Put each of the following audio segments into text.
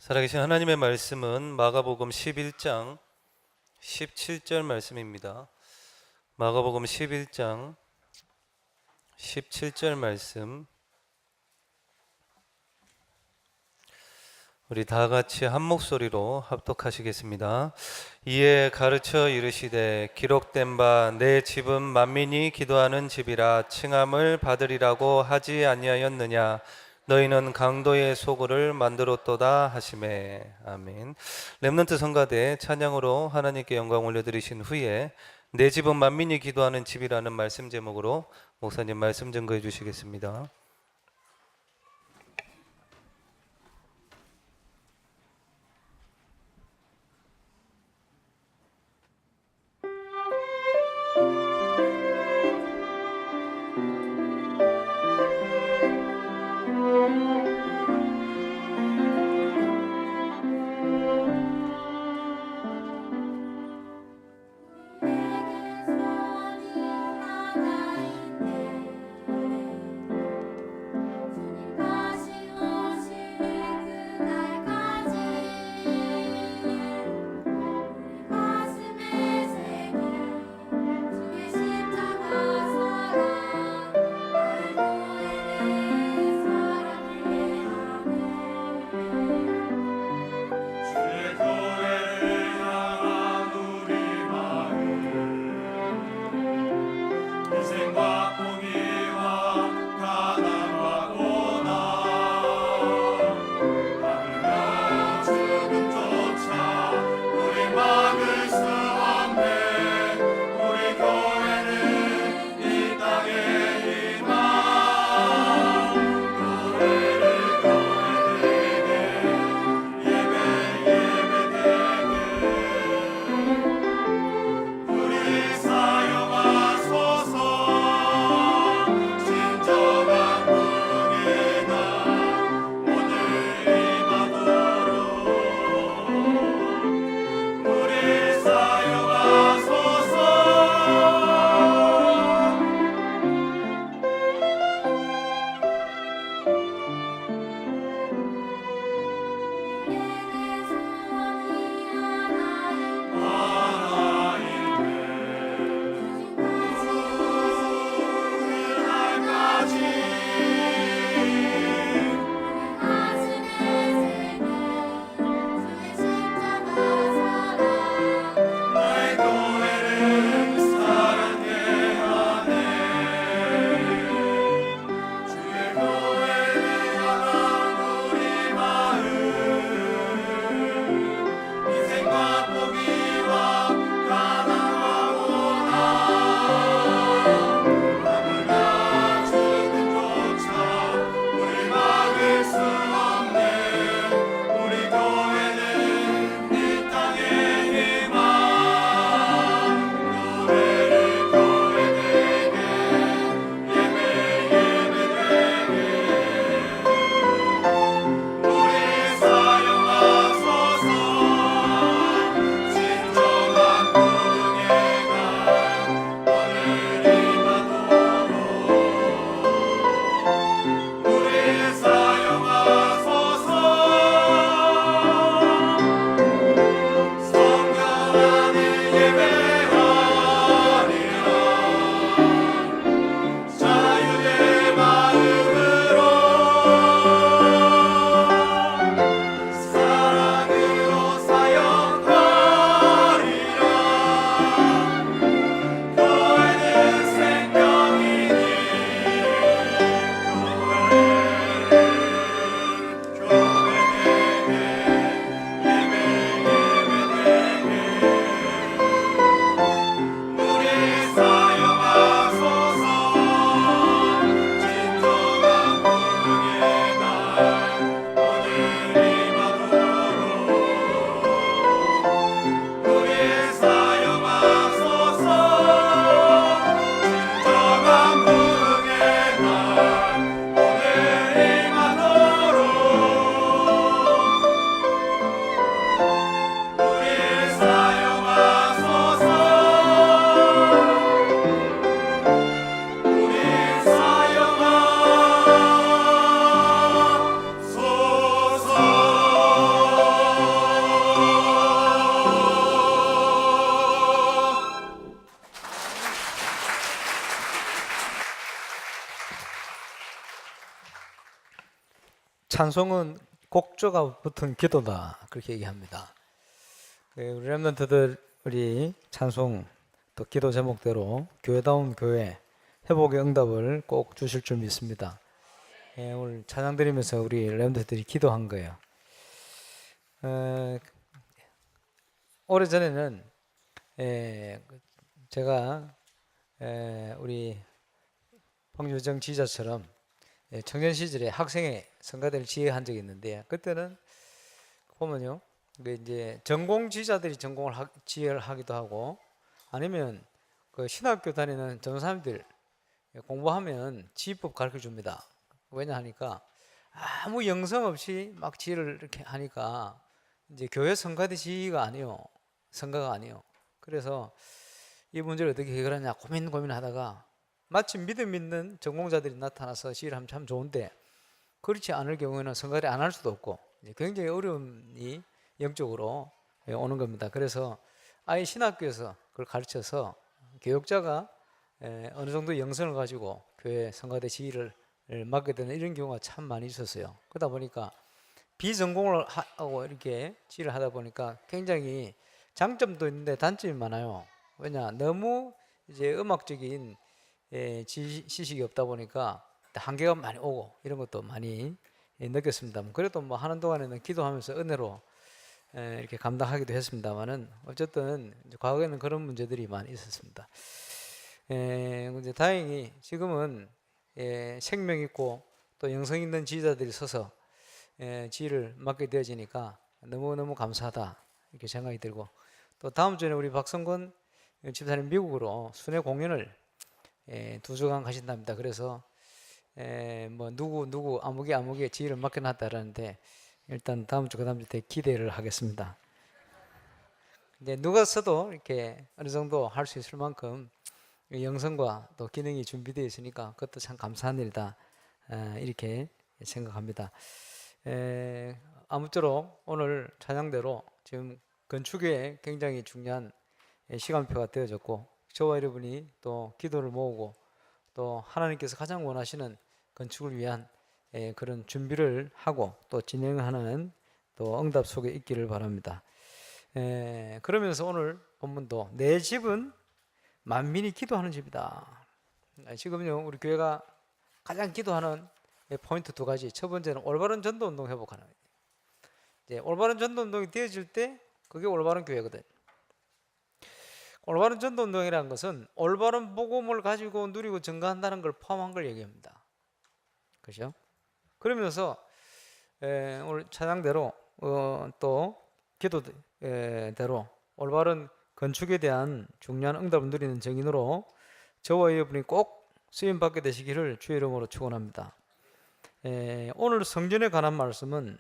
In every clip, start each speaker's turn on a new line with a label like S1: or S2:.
S1: 살아계신 하나님의 말씀은 마가복음 11장 17절 말씀입니다. 마가복음 11장 17절 말씀, 우리 다 같이 한 목소리로 합독하시겠습니다. 이에 가르쳐 이르시되 기록된 바 내 집은 만민이 기도하는 집이라 칭함을 받으리라고 하지 아니하였느냐. 너희는 강도의 소굴을 만들었도다 하시매. 아멘. 렘넌트 성가대 찬양으로 하나님께 영광 올려드리신 후에 내 집은 만민이 기도하는 집이라는 말씀 제목으로 목사님 말씀 증거해 주시겠습니다.
S2: 찬송은 곡조가 붙은 기도다 그렇게 얘기합니다. 우리 렘넌트들이 찬송 또 기도 제목대로 교회다운 교회 회복의 응답을 꼭 주실 줄 믿습니다. 오늘 찬양 드리면서 우리 렘넌트들이 기도한 거예요. 오래전에는 제가 우리 황유정 지자처럼 청년 시절에 학생회 성가대를 지휘한 적이 있는데, 그때는 보면요, 이제 전공 지휘자들이 지휘를 하기도 하고, 아니면 그 신학교 다니는 전사님들 공부하면 지휘법 가르쳐 줍니다. 왜냐 하니까 아무 영성 없이 막 지휘를 이렇게 하니까 이제 교회 성가대 지휘가 아니요, 성가가 아니요. 그래서 이 문제를 어떻게 해결하냐 고민하다가 마침 믿음 있는 전공자들이 나타나서 지휘를 하면 참 좋은데, 그렇지 않을 경우에는 성가대 안 할 수도 없고 굉장히 어려움이 영적으로 오는 겁니다. 그래서 아예 신학교에서 그걸 가르쳐서 교육자가 어느 정도 영성을 가지고 교회 성가대 지휘를 맡게 되는 이런 경우가 참 많이 있었어요. 그러다 보니까 비전공을 하고 이렇게 지휘를 하다 보니까 굉장히 장점도 있는데 단점이 많아요. 왜냐, 너무 이제 음악적인 지식이 없다 보니까 한계가 많이 오고 이런 것도 많이 느꼈습니다. 그래도 뭐 하는 동안에는 기도하면서 은혜로 이렇게 감당하기도 했습니다만은, 어쨌든 과거에는 그런 문제들이 많이 있었습니다. 이제 다행히 지금은 생명 있고 또 영성 있는 지휘자들이 서서 지휘를 맡게 되어지니까 너무너무 감사하다 이렇게 생각이 들고, 또 다음 주에 우리 박성권 집사님 미국으로 순회 공연을 2주간 가신답니다. 그래서 뭐 누구 아무개 지휘를 맡겨놨다라는데, 일단 다음 주 그다음 주 때 기대를 하겠습니다. 이제 누가 써도 이렇게 어느 정도 할 수 있을 만큼 영성과 또 기능이 준비되어 있으니까 그것도 참 감사한 일이다 이렇게 생각합니다. 아무쪼록 오늘 찬양대로 지금 건축에 굉장히 중요한 시간표가 되어졌고, 저와 여러분이 또 기도를 모으고 또 하나님께서 가장 원하시는 건축을 위한 그런 준비를 하고 또 진행하는 또 응답 속에 있기를 바랍니다. 그러면서 오늘 본문도 내 집은 만민이 기도하는 집이다. 지금요 우리 교회가 가장 기도하는 포인트 2가지. 첫 번째는 올바른 전도 운동 회복하는 거예요. 이제 올바른 전도 운동이 되어질 때 그게 올바른 교회거든. 올바른 전도 운동이라는 것은 올바른 복음을 가지고 누리고 증가한다는 걸 포함한 걸 얘기합니다. 그렇죠? 그러면서 오늘 찬양대로 또 기도대로 올바른 건축에 대한 중요한 응답을 누리는 증인으로 저와 여러분이 꼭 쓰임받게 되시기를 주의 이름으로 축원합니다. 오늘 성전에 관한 말씀은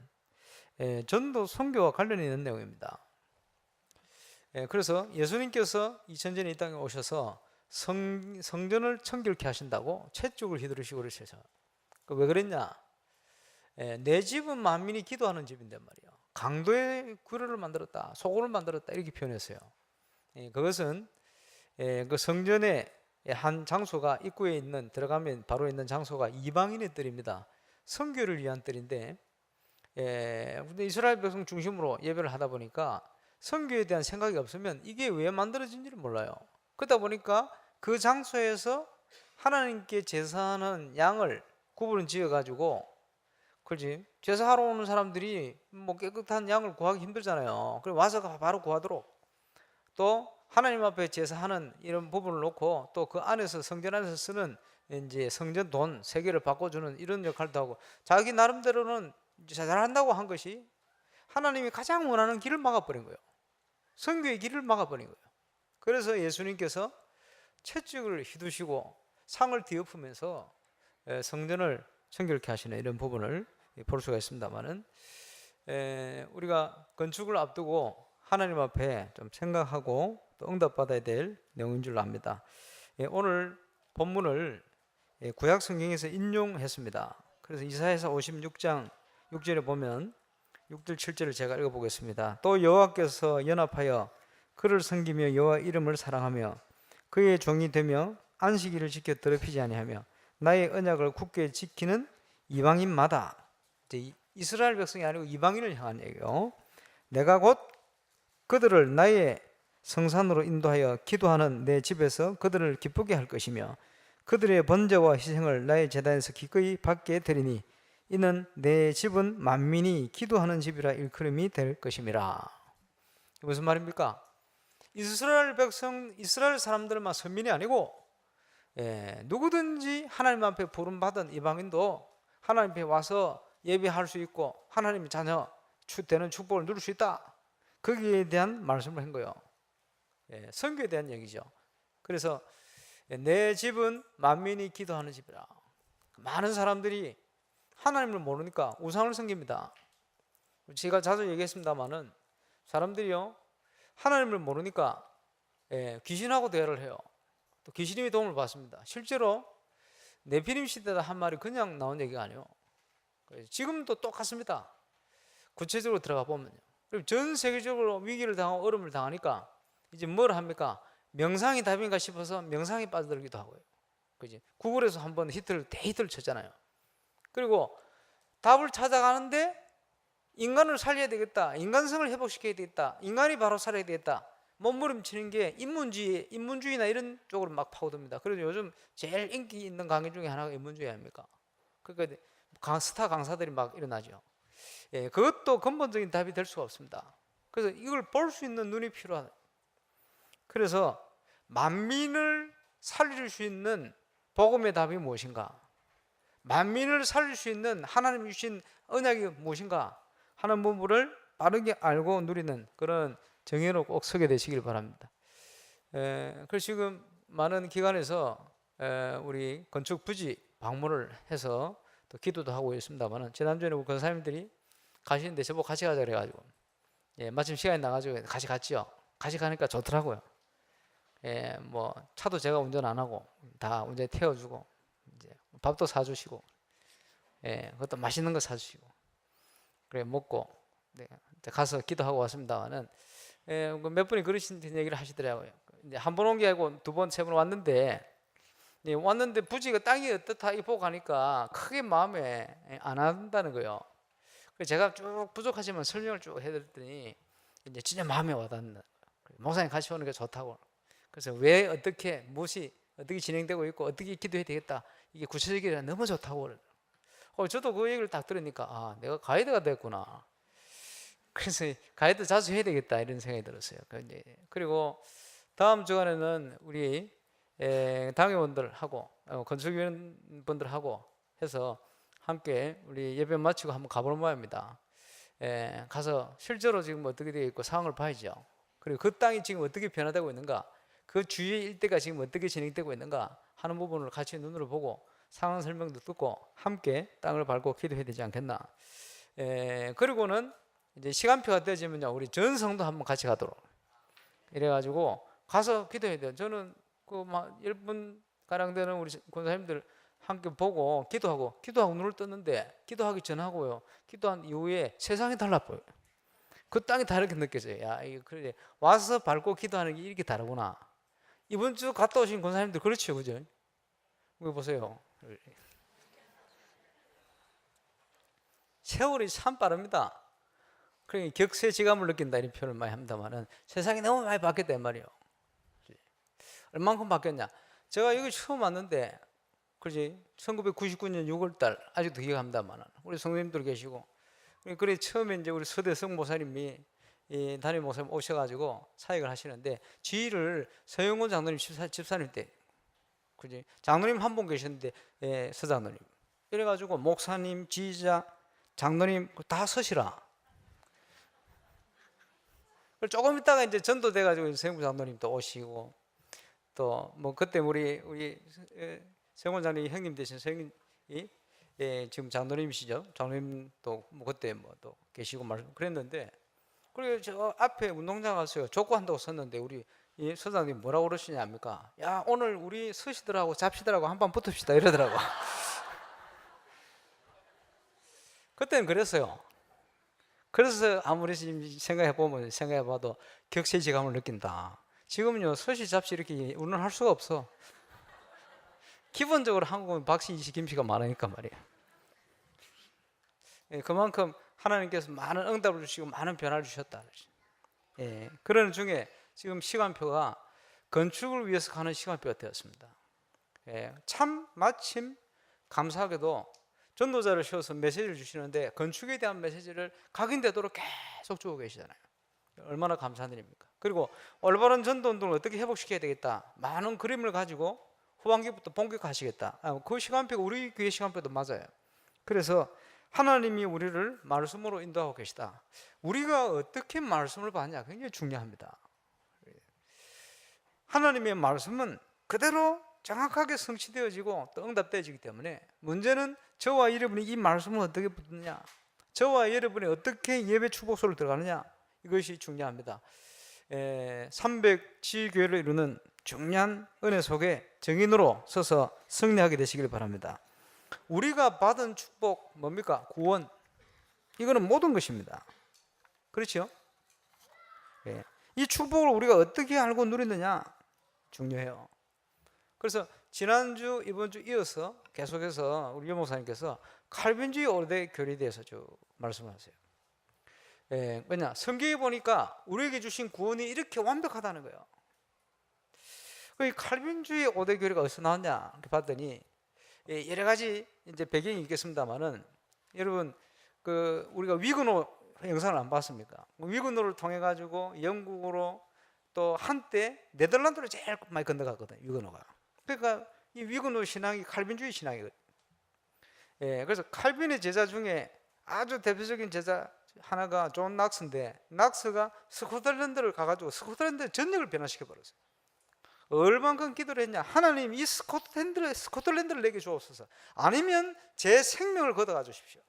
S2: 전도 선교와 관련이 있는 내용입니다. 그래서 예수님께서 2000전에 이 땅에 오셔서 성전을 청결케 하신다고 채찍을 휘두르시고 그러셔서, 왜 그랬냐? 내 집은 만민이 기도하는 집인데 말이에요. 강도의 구를 만들었다, 소굴을 만들었다 이렇게 표현했어요. 그것은 그 성전의 한 장소가 입구에 있는, 들어가면 바로 있는 장소가 이방인의 뜰입니다. 선교를 위한 뜰인데, 근데 이스라엘 백성 중심으로 예배를 하다 보니까 선교에 대한 생각이 없으면 이게 왜 만들어진지를 몰라요. 그러다 보니까 그 장소에서 하나님께 제사하는 양을 구분을 지어가지고, 그렇지, 제사하러 오는 사람들이 뭐 깨끗한 양을 구하기 힘들잖아요. 그래 와서 바로 구하도록, 또 하나님 앞에 제사하는 이런 부분을 놓고 또 그 안에서 성전 안에서 쓰는 이제 성전 돈 3개를 바꿔주는 이런 역할도 하고, 자기 나름대로는 잘한다고 한 것이 하나님이 가장 원하는 길을 막아버린 거예요. 선교의 길을 막아버린 거예요. 그래서 예수님께서 채찍을 휘두시고 상을 뒤엎으면서 성전을 청결케 하시는 이런 부분을 볼 수가 있습니다만은, 우리가 건축을 앞두고 하나님 앞에 좀 생각하고 또 응답받아야 될 내용인 줄 압니다. 오늘 본문을 구약 성경에서 인용했습니다. 그래서 이사야서 56장 6절에 보면 6절 7절을 제가 읽어보겠습니다. 또 여호와께서 연합하여 그를 섬기며 여호와 이름을 사랑하며 그의 종이 되며 안식일을 지켜 더럽히지 아니하며 나의 언약을 굳게 지키는 이방인마다, 이스라엘 백성이 아니고 이방인을 향한 얘기요. 내가 곧 그들을 나의 성산으로 인도하여 기도하는 내 집에서 그들을 기쁘게 할 것이며 그들의 번제와 희생을 나의 제단에서 기꺼이 받게 되리니 이는 내 집은 만민이 기도하는 집이라 일컬음이 될 것임이라. 무슨 말입니까? 이스라엘 백성, 이스라엘 사람들만 선민이 아니고 누구든지 하나님 앞에 부름받은 이방인도 하나님 앞에 와서 예배할 수 있고 하나님의 자녀 되는 축복을 누릴 수 있다. 거기에 대한 말씀을 한 거예요. 선교에 대한 얘기죠. 그래서 내 집은 만민이 기도하는 집이라. 많은 사람들이 하나님을 모르니까 우상을 섬깁니다. 제가 자주 얘기했습니다마는 사람들이요 하나님을 모르니까 귀신하고 대화를 해요. 또 귀신의 도움을 받습니다. 실제로 네피림 시대다 한 말이 그냥 나온 얘기가 아니에요. 지금도 똑같습니다. 구체적으로 들어가 보면요. 그리고 전 세계적으로 위기를 당하고 어려움을 당하니까 이제 뭘 합니까? 명상이 답인가 싶어서 명상에 빠져들기도 하고요. 그지? 구글에서 한번 대히트를 쳤잖아요. 그리고 답을 찾아가는데 인간을 살려야 되겠다. 인간성을 회복시켜야 되겠다. 인간이 바로 살아야 되겠다. 몸부림치는 게 인문주의나 이런 쪽으로 막 파고듭니다. 그래서 요즘 제일 인기 있는 강의 중에 하나가 인문주의 아닙니까? 그러니까 스타 강사들이 막 일어나죠. 그것도 근본적인 답이 될 수가 없습니다. 그래서 이걸 볼 수 있는 눈이 필요하다. 그래서 만민을 살릴 수 있는 복음의 답이 무엇인가? 만민을 살릴 수 있는 하나님이 주신 언약이 무엇인가 하는 부분을 빠르게 알고 누리는 그런 정의로 꼭 서게 되시길 바랍니다. 그래서 지금 많은 기관에서 우리 건축 부지 방문을 해서 또 기도도 하고 있습니다만 지난주에 우리 권사님들이 가시는데 저보고 같이 가자 그래가지고 마침 시간이 나가지고 같이 갔죠. 같이 가니까 좋더라고요. 뭐 차도 제가 운전 안 하고 다 운전에 태워주고 이제 밥도 사주시고 그것도 맛있는 거 사주시고 그래 먹고 가서 기도하고 왔습니다만은 몇 분이 그러신 얘기를 하시더라고요. 이제 한 번 온 게 아니고 두 번, 세 번 왔는데 부지가 땅이 어떻다 이 보고 가니까 크게 마음에 안 한다는 거예요. 그래서 제가 쭉 부족하지만 설명을 쭉 해드렸더니 이제 진짜 마음에 와닿는 거예요. 목사님 같이 오는 게 좋다고. 그래서 왜 무엇이 어떻게 진행되고 있고 어떻게 기도해야 되겠다 이게 구체적이라 너무 좋다고. 저도 그 얘기를 딱 들으니까 내가 가이드가 됐구나. 그래서 가이드 자주 해야 되겠다 이런 생각이 들었어요. 그리고 다음 주간에는 우리 당회원들하고 건축위원분들하고 해서 함께 우리 예배 마치고 한번 가볼 모양입니다. 가서 실제로 지금 어떻게 되어 있고 상황을 봐야죠. 그리고 그 땅이 지금 어떻게 변화되고 있는가, 그 주위 일대가 지금 어떻게 진행되고 있는가 하는 부분을 같이 눈으로 보고 상황 설명도 듣고 함께 땅을 밟고 기도해야 되지 않겠나. 그리고는 이제 시간표가 되어지면요 우리 전 성도 한번 같이 가도록 이래가지고 가서 기도해야 돼요. 저는 그 막 10분 가량 되는 우리 권사님들 함께 보고 기도하고 눈을 떴는데 기도하기 전하고요 기도한 이후에 세상이 달라 보여요. 그 땅이 다르게 느껴져요. 야, 이거 그래 와서 밟고 기도하는 게 이렇게 다르구나. 이번 주 갔다 오신 권사님들 그렇죠, 그죠? 이거 보세요. 세월이 참 빠릅니다. 그러니까 격세지감을 느낀다 이런 표현을 많이 합니다만은 세상이 너무 많이 바뀌었단 말이에요. 얼만큼 바뀌었냐? 제가 여기 처음 왔는데, 그렇지? 1999년 6월달 아직도 기억합니다만은 우리 성도님들 계시고, 그래 처음에 이제 우리 서대성 목사님이 이 담임 목사님 오셔가지고 사역을 하시는데 지휘를 서영훈 장로님 집사님 때, 그지? 장로님 한 분 계셨는데 서장로님 이래가지고 목사님, 지휘자, 장로님 다 서시라. 조금 있다가 이제 전도돼가지고 서영훈 장로님도 오시고 또 뭐 그때 우리 서영훈 장로님 형님 되신 서영훈이 지금 장로님이시죠. 장로님도 뭐 그때 뭐 또 계시고 말씀 그랬는데, 그리고 저 앞에 운동장 가서요 족구한다고 섰는데 우리 이 서장님 뭐라고 그러시냐 합니까? 야, 오늘 우리 서시들하고 잡시들하고 한판 붙읍시다 이러더라고. 그때는 그랬어요. 그래서 아무리 생각해봐도 격세지감을 느낀다. 지금은요 서시 잡시 이렇게 우리는 할 수가 없어. 기본적으로 한국은 박씨, 이씨, 김씨가 많으니까 말이에요. 그만큼 하나님께서 많은 응답을 주시고 많은 변화를 주셨다. 그런 중에 지금 시간표가 건축을 위해서 가는 시간표가 되었습니다. 참 마침 감사하게도 전도자를 씌워서 메시지를 주시는데 건축에 대한 메시지를 각인되도록 계속 주고 계시잖아요. 얼마나 감사한 일입니까? 그리고 올바른 전도운동을 어떻게 회복시켜야 되겠다, 많은 그림을 가지고 후반기부터 본격화하시겠다. 그 시간표가 우리 교회 시간표도 맞아요. 그래서 하나님이 우리를 말씀으로 인도하고 계시다. 우리가 어떻게 말씀을 받냐 굉장히 중요합니다. 하나님의 말씀은 그대로 정확하게 성취되어지고 또 응답되어지기 때문에 문제는 저와 여러분이 이 말씀을 어떻게 붙느냐, 저와 여러분이 어떻게 예배 축복소를 들어가느냐, 이것이 중요합니다. 300지교회를 이루는 중요한 은혜 속에 정인으로 서서 승리하게 되시길 바랍니다. 우리가 받은 축복 뭡니까? 구원. 이거는 모든 것입니다. 그렇죠? 이 축복을 우리가 어떻게 알고 누리느냐 중요해요. 그래서 지난주 이번 주 이어서 계속해서 우리 여 목사님께서 칼빈주의 오대 교리에 대해서 쭉 말씀하세요. 왜냐, 성경에 보니까 우리에게 주신 구원이 이렇게 완벽하다는 거예요. 이 칼빈주의 오대 교리가 어디서 나왔냐 이렇게 봤더니 여러 가지 이제 배경이 있겠습니다만은, 여러분 우리가 위근호 영상을 안 봤습니까? 위근호를 통해 가지고 영국으로 또 한때 네덜란드로 제일 많이 건너갔거든요. 위근호가. 그러니까 이 위근호 신앙이 칼빈주의 신앙이거든요. 그래서 칼빈의 제자 중에 아주 대표적인 제자 하나가 존 낙스인데, 낙스가 스코틀랜드를 가가지고 스코틀랜드 전역을 변화시켜 버렸어요. 얼만큼 기도를 했냐? 하나님, 이 스코틀랜드를 내게 주옵소서. 아니면 제 생명을 걷어가 주십시오.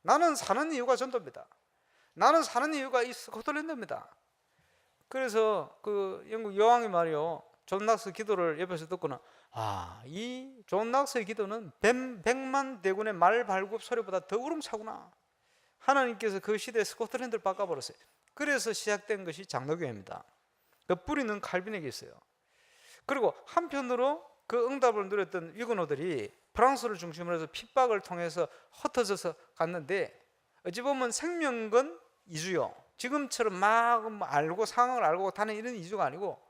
S2: 나는 사는 이유가 전도입니다. 나는 사는 이유가 이 스코틀랜드입니다. 그래서 그 영국 여왕이 말이요, 존 낙스 기도를 옆에서 듣고는, 이 존 낙스의 기도는 100만 대군의 말 발굽 소리보다 더 우렁차구나. 하나님께서 그 시대에 스코틀랜드를 바꿔버렸어요. 그래서 시작된 것이 장로교회입니다. 그 뿌리는 칼빈에게 있어요. 그리고 한편으로 그 응답을 누렸던 위근호들이 프랑스를 중심으로 해서 핍박을 통해서 흩어져서 갔는데, 어찌 보면 생명건 이주요, 지금처럼 막 알고 상황을 알고 다는 이런 이주가 아니고,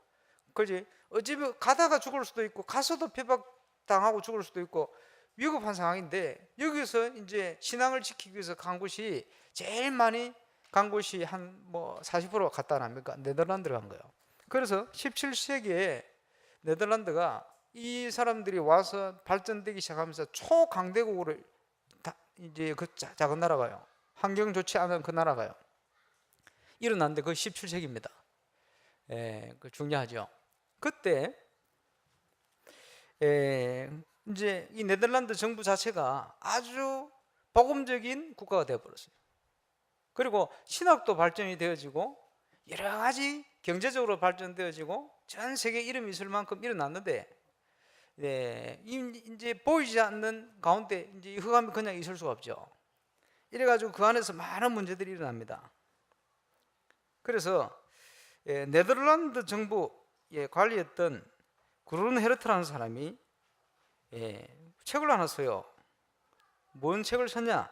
S2: 그지? 어찌 보면 가다가 죽을 수도 있고 가서도 핍박당하고 죽을 수도 있고 위급한 상황인데, 여기서 이제 신앙을 지키기 위해서 간 곳이 제일 많이 간 곳이 한 40% 갔다 납니까? 네덜란드로 간 거예요. 그래서 17세기에 네덜란드가 이 사람들이 와서 발전되기 시작하면서 초강대국으로 이제 그 작은 나라가요, 환경 좋지 않은 그 나라가요 일어났는데, 그게 17세기입니다. 그 중요하죠. 그때 이제 이 네덜란드 정부 자체가 아주 복음적인 국가가 되어버렸어요. 그리고 신학도 발전이 되어지고 여러 가지 경제적으로 발전되어지고 전 세계 이름이 있을 만큼 일어났는데, 이제 보이지 않는 가운데 이제 흑암이 그냥 있을 수가 없죠. 이래가지고 그 안에서 많은 문제들이 일어납니다. 그래서 네덜란드 정부에 관리했던 그룬 헤르트라는 사람이 책을 하나 써요. 뭔 책을 썼냐?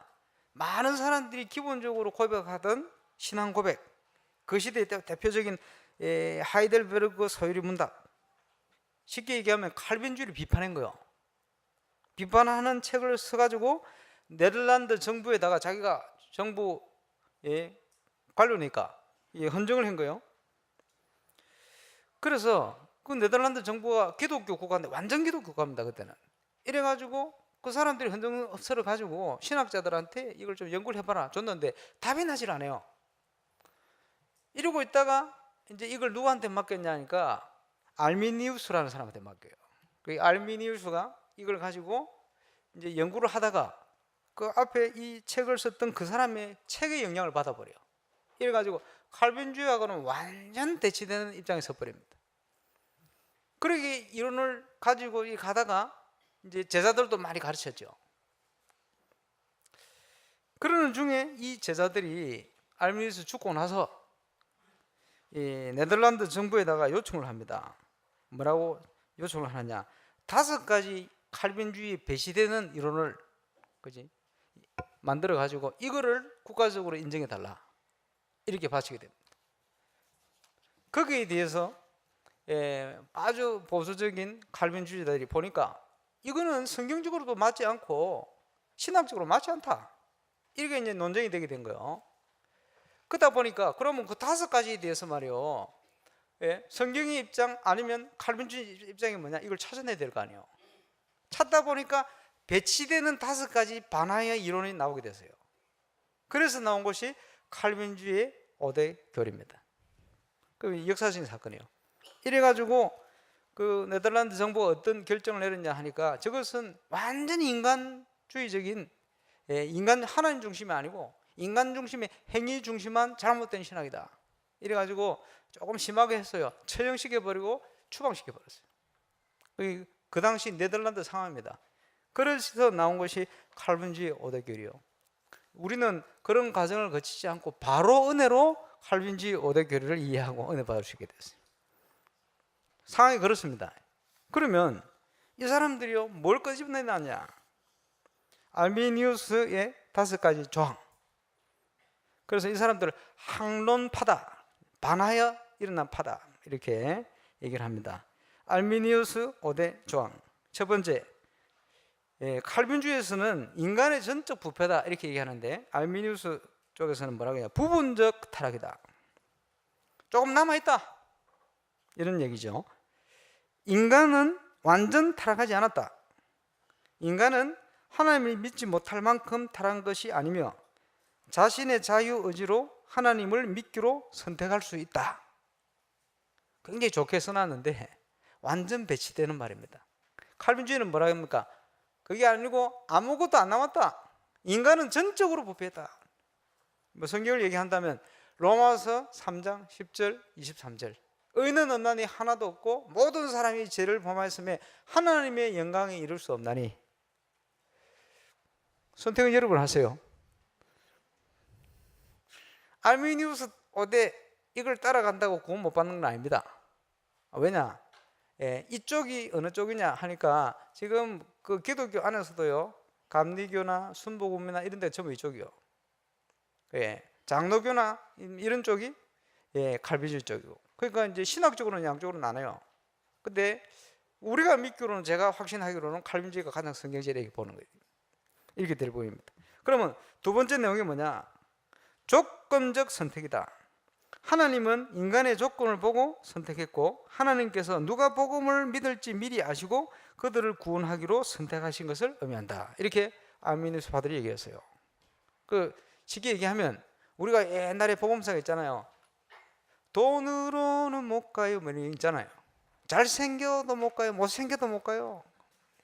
S2: 많은 사람들이 기본적으로 고백하던 신앙 고백, 그 시대의 대표적인 하이델베르그 소유리 문답, 쉽게 얘기하면 칼빈주의를 비판한 거예요. 비판하는 책을 써가지고 네덜란드 정부에다가 자기가 정부 관료니까 헌정을 한 거예요. 그래서 그 네덜란드 정부가 기독교 국가인데, 완전 기독교 국가입니다 그때는. 이래가지고 그 사람들이 헌정서를 가지고 신학자들한테 이걸 좀 연구를 해봐라 줬는데 답이 나질 않아요. 이러고 있다가 이제 이걸 누구한테 맡겼냐니까 알미니우스라는 사람한테 맡겨요. 그 알미니우스가 이걸 가지고 이제 연구를 하다가 그 앞에 이 책을 썼던 그 사람의 책의 영향을 받아버려요. 이래가지고 칼빈주의하고는 완전 대치되는 입장에 서버립니다. 그러게 이론을 가지고 가다가 이제 제자들도 많이 가르쳤죠. 그러는 중에 이 제자들이 알미니우스 죽고 나서 이 네덜란드 정부에다가 요청을 합니다. 뭐라고 요청을 하느냐? 5가지 칼빈주의 배시되는 이론을, 그지? 만들어 가지고 이거를 국가적으로 인정해 달라 이렇게 바치게 됩니다. 거기에 대해서 아주 보수적인 칼빈주의자들이 보니까 이거는 성경적으로도 맞지 않고 신학적으로 맞지 않다, 이렇게 이제 논쟁이 되게 된 거예요. 그러다 보니까 그러면 그 5가지에 대해서 말이요, 성경의 입장 아니면 칼빈주의 입장이 뭐냐, 이걸 찾아내야 될 거 아니에요. 찾다 보니까 배치되는 5가지 반하의 이론이 나오게 됐어요. 그래서 나온 것이 칼빈주의의 5대 교리입니다. 그 역사적인 사건이에요. 이래가지고 그 네덜란드 정부가 어떤 결정을 내렸냐 하니까 저것은 완전히 인간주의적인, 인간 하나님 중심이 아니고 인간 중심의 행위 중심한 잘못된 신학이다. 이래가지고 조금 심하게 했어요. 처형시켜버리고 추방시켜버렸어요. 그 당시 네덜란드 상황입니다. 그래서 나온 것이 칼빈주의 5대 교리요. 우리는 그런 과정을 거치지 않고 바로 은혜로 칼빈주의 5대 교리를 이해하고 은혜 받을 수 있게 됐어요. 상황이 그렇습니다. 그러면 이 사람들이요, 뭘 끄집어내느냐? 알미니우스의 5가지 조항. 그래서 이 사람들을 항론파다, 반하여 일어난 파다, 이렇게 얘기를 합니다. 알미니우스 5대 조항. 첫 번째, 칼빈주의에서는 인간의 전적 부패다 이렇게 얘기하는데, 알미니우스 쪽에서는 뭐라고 해요? 부분적 타락이다. 조금 남아있다, 이런 얘기죠. 인간은 완전 타락하지 않았다. 인간은 하나님을 믿지 못할 만큼 타락한 것이 아니며 자신의 자유의지로 하나님을 믿기로 선택할 수 있다. 굉장히 좋게 써놨는데 완전 배치되는 말입니다. 칼빈주의는 뭐라 합니까? 그게 아니고 아무것도 안 남았다. 인간은 전적으로 부패했다. 뭐 성경을 얘기한다면 로마서 3장 10절 23절, 의는 없나니 하나도 없고 모든 사람이 죄를 범하였음에 하나님의 영광에 이를 수 없나니. 선택은 여러분 하세요. 알미니우스 5대 이걸 따라간다고 구원 못 받는 건 아닙니다. 왜냐? 이쪽이 어느 쪽이냐 하니까 지금 그 기독교 안에서도요, 감리교나 순복음이나 이런 데 전부 이쪽이요. 장로교나 이런 쪽이 칼빈주의 쪽이고. 그러니까 이제 신학적으로는 양쪽으로 나눠요. 근데 우리가 믿기로는, 제가 확신하기로는 칼빈주의가 가장 성경적이라고 보는 거예요. 이렇게 될 보입니다. 그러면 두 번째 내용이 뭐냐? 조건적 선택이다. 하나님은 인간의 조건을 보고 선택했고 하나님께서 누가 복음을 믿을지 미리 아시고 그들을 구원하기로 선택하신 것을 의미한다. 이렇게 알미니우스 파들이 얘기했어요. 쉽게 얘기하면 우리가 옛날에 복음서가 있잖아요. 돈으로는 못 가요, 뭐 이런 있잖아요. 잘생겨도 못 가요, 못생겨도 못 가요,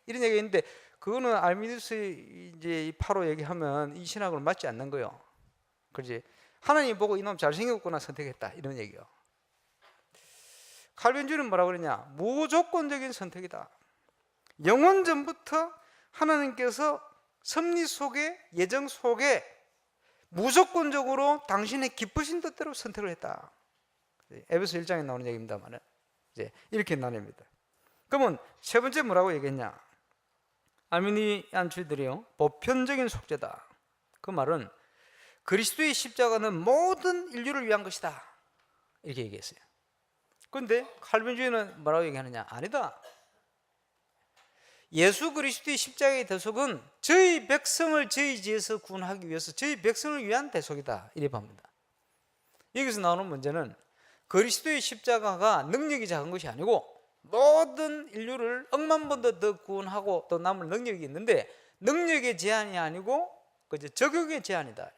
S2: 이런 얘기가 있는데, 그거는 알미니우스 이제 파로 얘기하면 이 신학으로 맞지 않는 거예요. 그렇지? 하나님 보고 이놈 잘생겼구나 선택했다, 이런 얘기요. 칼빈주의는 뭐라고 그러냐? 무조건적인 선택이다. 영원 전부터 하나님께서 섭리 속에, 예정 속에 무조건적으로 당신의 기쁘신 뜻대로 선택을 했다. 에베소 1장에 나오는 얘기입니다만 이제 이렇게 나뉩니다. 그러면 세 번째 뭐라고 얘기했냐? 알미니안주의들이요, 보편적인 속죄다. 그 말은 그리스도의 십자가는 모든 인류를 위한 것이다, 이렇게 얘기했어요. 그런데 칼빈주의는 뭐라고 얘기하느냐? 아니다. 예수 그리스도의 십자가의 대속은 저희 백성을 저희 죄에서 구원하기 위해서 저희 백성을 위한 대속이다, 이래 봅니다. 여기서 나오는 문제는 그리스도의 십자가가 능력이 작은 것이 아니고 모든 인류를 억만 번도 더 구원하고 또 남을 능력이 있는데, 능력의 제한이 아니고 적용의 제한이다.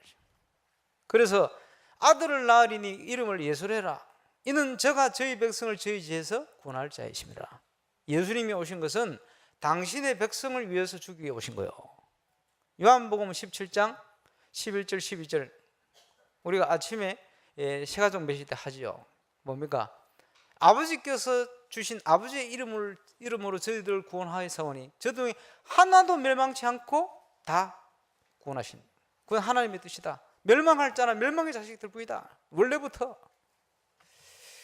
S2: 그래서 아들을 낳으리니 이름을 예수로 해라. 이는 저가 저희 백성을 저희 죄에서 구원할 자이심이라. 예수님이 오신 것은 당신의 백성을 위해서 죽기 위해 오신 거예요. 요한복음 17장 11절 12절 우리가 아침에 세가족 메시지 때 하지요. 뭡니까? 아버지께서 주신 아버지의 이름으로 저희들을 구원하였사오니 저들 하나도 멸망치 않고 다 구원하신, 그건 하나님의 뜻이다. 멸망할 자나 멸망의 자식들 뿐이다, 원래부터.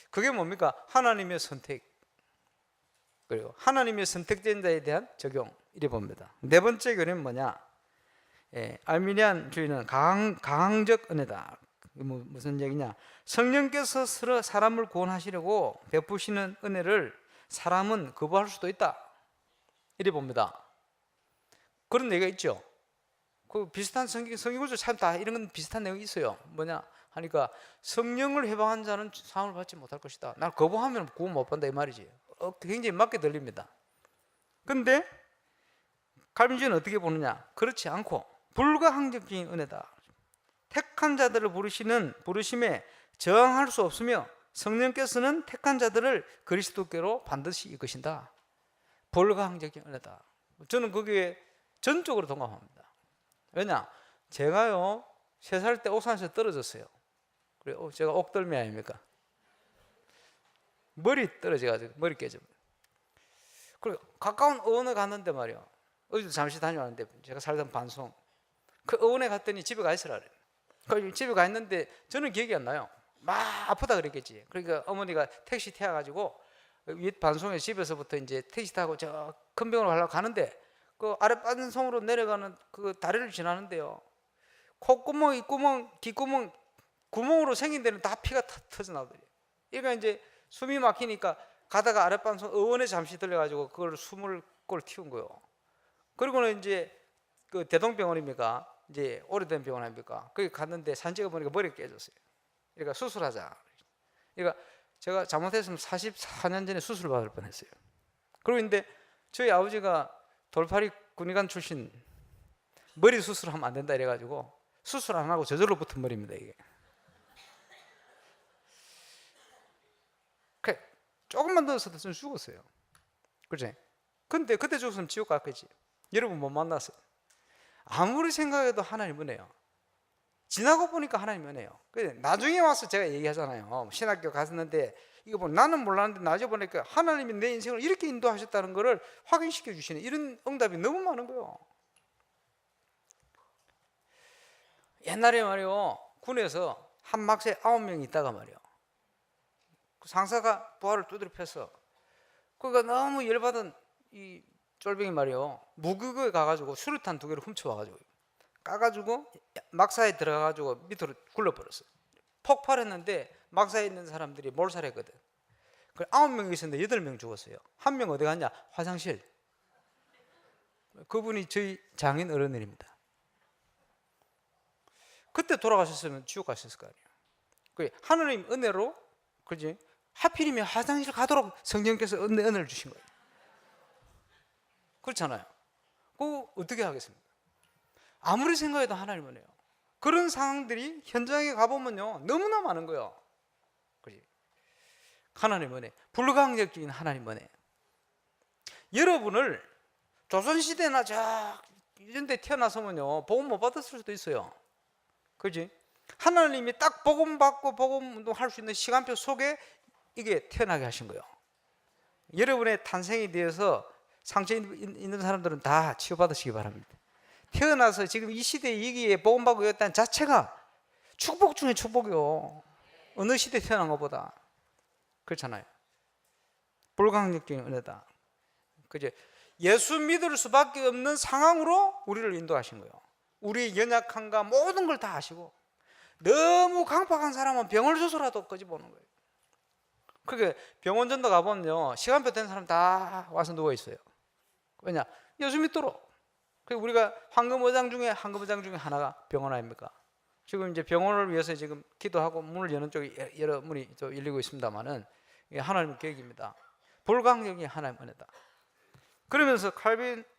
S2: 그게 뭡니까? 하나님의 선택, 그리고 하나님의 선택된 자에 대한 적용, 이래 봅니다. 네 번째 교리는 뭐냐? 알미니안주의는 강적 은혜다. 무슨 얘기냐? 성령께서 사람을 구원하시려고 베푸시는 은혜를 사람은 거부할 수도 있다. 이래 봅니다. 그런 얘기가 있죠. 그 비슷한 성경구조 참 다 이런 건 비슷한 내용이 있어요. 뭐냐 하니까 성령을 해방한 자는 사함을 받지 못할 것이다. 날 거부하면 구원 못 받는다 이 말이지. 굉장히 맞게 들립니다. 근데 칼빈주의는 어떻게 보느냐? 그렇지 않고 불가항력적인 은혜다. 택한 자들을 부르심에 저항할 수 없으며 성령께서는 택한 자들을 그리스도께로 반드시 이끄신다. 불가항적인 은혜다. 저는 거기에 전적으로 동감합니다. 왜냐? 제가요 3살 때 옥산에서 떨어졌어요. 그래 제가 옥덜미 아닙니까? 머리 떨어져가지고 머리 깨져. 그리고 가까운 의원에 갔는데 말이요. 어제도 잠시 다녀왔는데 제가 살던 반송. 그 의원에 갔더니 집에 가 있으라 그래. 그 집에 가 있는데 저는 기억이 안 나요. 막 아프다 그랬겠지. 그러니까 어머니가 택시 태워가지고 윗 반송에 집에서부터 이제 택시 타고 저 큰 병원으로 가려고 가는데 그 아래 반송으로 내려가는 그 다리를 지나는데요. 콧구멍, 입구멍, 귓구멍, 구멍으로 생긴 데는 다 피가 터져 나오더래요. 그러니까 이제 숨이 막히니까 가다가 아래 반송 의원에 잠시 들려가지고 그걸 숨을 꼴 튀운 거예요. 그리고는 이제 그 대동병원입니까? 이제 오래된 병원 아닙니까? 거기 갔는데 사진 찍어보니까 머리가 깨졌어요. 그러니까 수술하자. 그러니까 제가 잘못했으면 44년 전에 수술 받을 뻔했어요. 그리고 근데 저희 아버지가 돌팔이 군의관 출신, 머리 수술하면 안 된다 이래가지고 수술 안 하고 저절로 붙은 머리입니다 이게. 그래 조금만 더 있어도 죽었어요. 그렇지? 근데 그때 죽었으면 지옥 갔겠지. 여러분 못 만났어요. 아무리 생각해도 하나님 은혜요. 지나고 보니까 하나님 은혜요. 나중에 와서 제가 얘기하잖아요. 신학교 갔었는데 이거 보면 나는 몰랐는데 나중에 보니까 하나님이 내 인생을 이렇게 인도하셨다는 것을 확인시켜 주시는 이런 응답이 너무 많은 거예요. 옛날에 말이요 군에서 한 막사에 9명이 있다가 말이요 그 상사가 부하를 두드려 펴서 그가 너무 열받은 이 쫄병이 말이요 무극에 가가지고 수류탄 2개를 훔쳐와가지고 까가지고 막사에 들어가가지고 밑으로 굴러버렸어요. 폭발했는데 막사에 있는 사람들이 몰살했거든. 그 9명이 있었는데 8명 죽었어요. 1명 어디 갔냐? 화장실. 그분이 저희 장인 어른들입니다. 그때 돌아가셨으면 지옥 가셨을 거 아니에요. 그 하느님 은혜로 그지? 하필이면 화장실 가도록 성령께서 은혜를 주신 거예요. 그렇잖아요. 그거 어떻게 하겠습니까? 아무리 생각해도 하나님 은혜요. 그런 상황들이 현장에 가보면요 너무나 많은 거예요. 그지? 하나님 은혜, 불가항력적인 하나님 은혜. 여러분을 조선시대나 이런 데 태어나서면요 복음 못 받았을 수도 있어요. 그지? 하나님이 딱 복음 받고 복음 운동할 수 있는 시간표 속에 이게 태어나게 하신 거예요. 여러분의 탄생에 대해서 상처 있는 사람들은 다 치유받으시기 바랍니다. 태어나서 지금 이 시대에 이기에 복음받고 있다는 자체가 축복 중에 축복이요. 어느 시대에 태어난 것보다. 그렇잖아요. 불가항력적인 은혜다. 그죠? 예수 믿을 수밖에 없는 상황으로 우리를 인도하신 거예요. 우리의 연약함과 모든 걸 다 아시고 너무 강팍한 사람은 병을 줘서라도 끄집어오는 거예요. 그게 병원 전도 가보면요 시간표 된 사람 다 와서 누워 있어요. 왜냐? 예수 믿도록. 우리가 황금의장 중에 하나가 병원 아닙니까? 지금 이제 병원을 위해서 지금 기도하고 문을 여는 쪽에 여러 문이 또 열리고 있습니다만은 이게 하나님의 계획입니다. 불가항력이 하나님 은혜다. 그러면서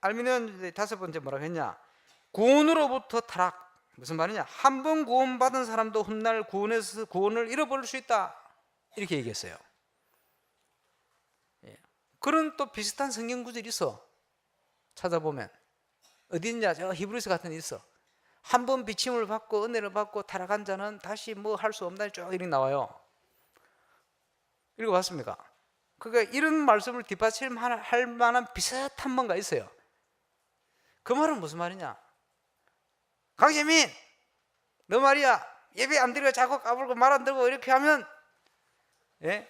S2: 알미니안주의 5번째 뭐라고 했냐? 구원으로부터 타락. 무슨 말이냐? 한 번 구원받은 사람도 훗날 구원을 잃어버릴 수 있다. 이렇게 얘기했어요. 예. 그런 또 비슷한 성경 구절이 있어. 찾아보면 어디 있냐? 저 히브리서 같은 데 있어. 한 번 비침을 받고 은혜를 받고 타락한 자는 다시 뭐 할 수 없다. 쭉 이렇게 나와요. 읽어봤습니까? 그러니까 이런 말씀을 뒷받침할 만한 비슷한 뭔가 있어요. 그 말은 무슨 말이냐? 강재민, 너 말이야 예배 안 드리고 자꾸 까불고 말 안 들고 이렇게 하면 예?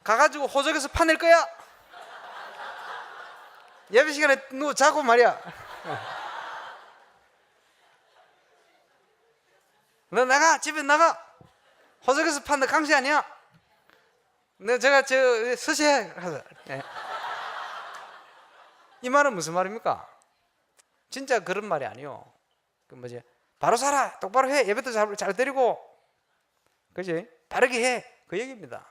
S2: 가가지고 호적에서 파낼 거야. 예배 시간에 너 자고 말이야. 너 나가, 집에 나가. 호적에서 판다 강시 아니야. 너 제가 저 서시해. 예. 이 말은 무슨 말입니까? 진짜 그런 말이 아니요. 그 뭐지? 바로 살아, 똑바로 해, 예배도 잘 드리고, 그지? 바르게 해, 그 얘기입니다.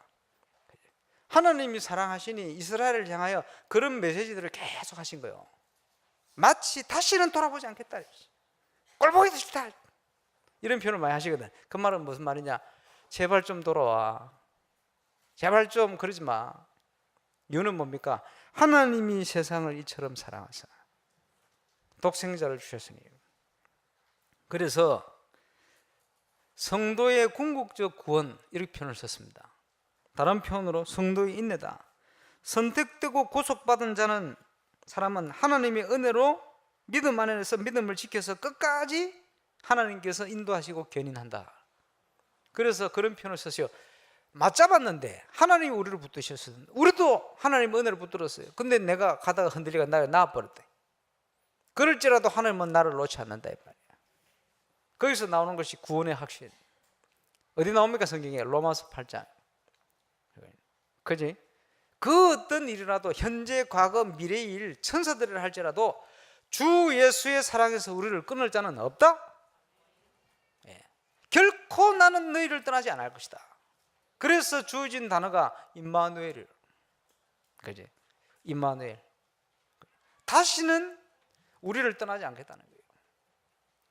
S2: 하나님이 사랑하시니 이스라엘을 향하여 그런 메시지들을 계속 하신 거예요. 마치 다시는 돌아보지 않겠다, 꼴보기도 싫다, 이런 표현을 많이 하시거든. 그 말은 무슨 말이냐? 제발 좀 돌아와, 제발 좀 그러지 마. 이유는 뭡니까? 하나님이 세상을 이처럼 사랑하사 독생자를 주셨으니. 그래서 성도의 궁극적 구원, 이렇게 표현을 썼습니다. 다른 표현으로 성도의 인내다. 선택되고 구속받은 자는, 사람은 하나님의 은혜로 믿음 안에서 믿음을 지켜서 끝까지 하나님께서 인도하시고 견인한다. 그래서 그런 표현을 썼어요. 맞잡았는데 하나님이 우리를 붙드셨어요. 우리도 하나님 은혜를 붙들었어요. 근데 내가 가다가 흔들리가 나를 놔버렸대. 그럴지라도 하나님은 나를 놓지 않는다, 이 말이야. 거기서 나오는 것이 구원의 확신. 어디 나옵니까? 성경에 로마서 8장. 그지? 그 어떤 일이라도 현재, 과거, 미래의 일, 천사들을 할지라도 주 예수의 사랑에서 우리를 끊을 자는 없다. 예. 결코 나는 너희를 떠나지 않을 것이다. 그래서 주어진 단어가 임마누엘. 그지? 임마누엘. 다시는 우리를 떠나지 않겠다는 거예요.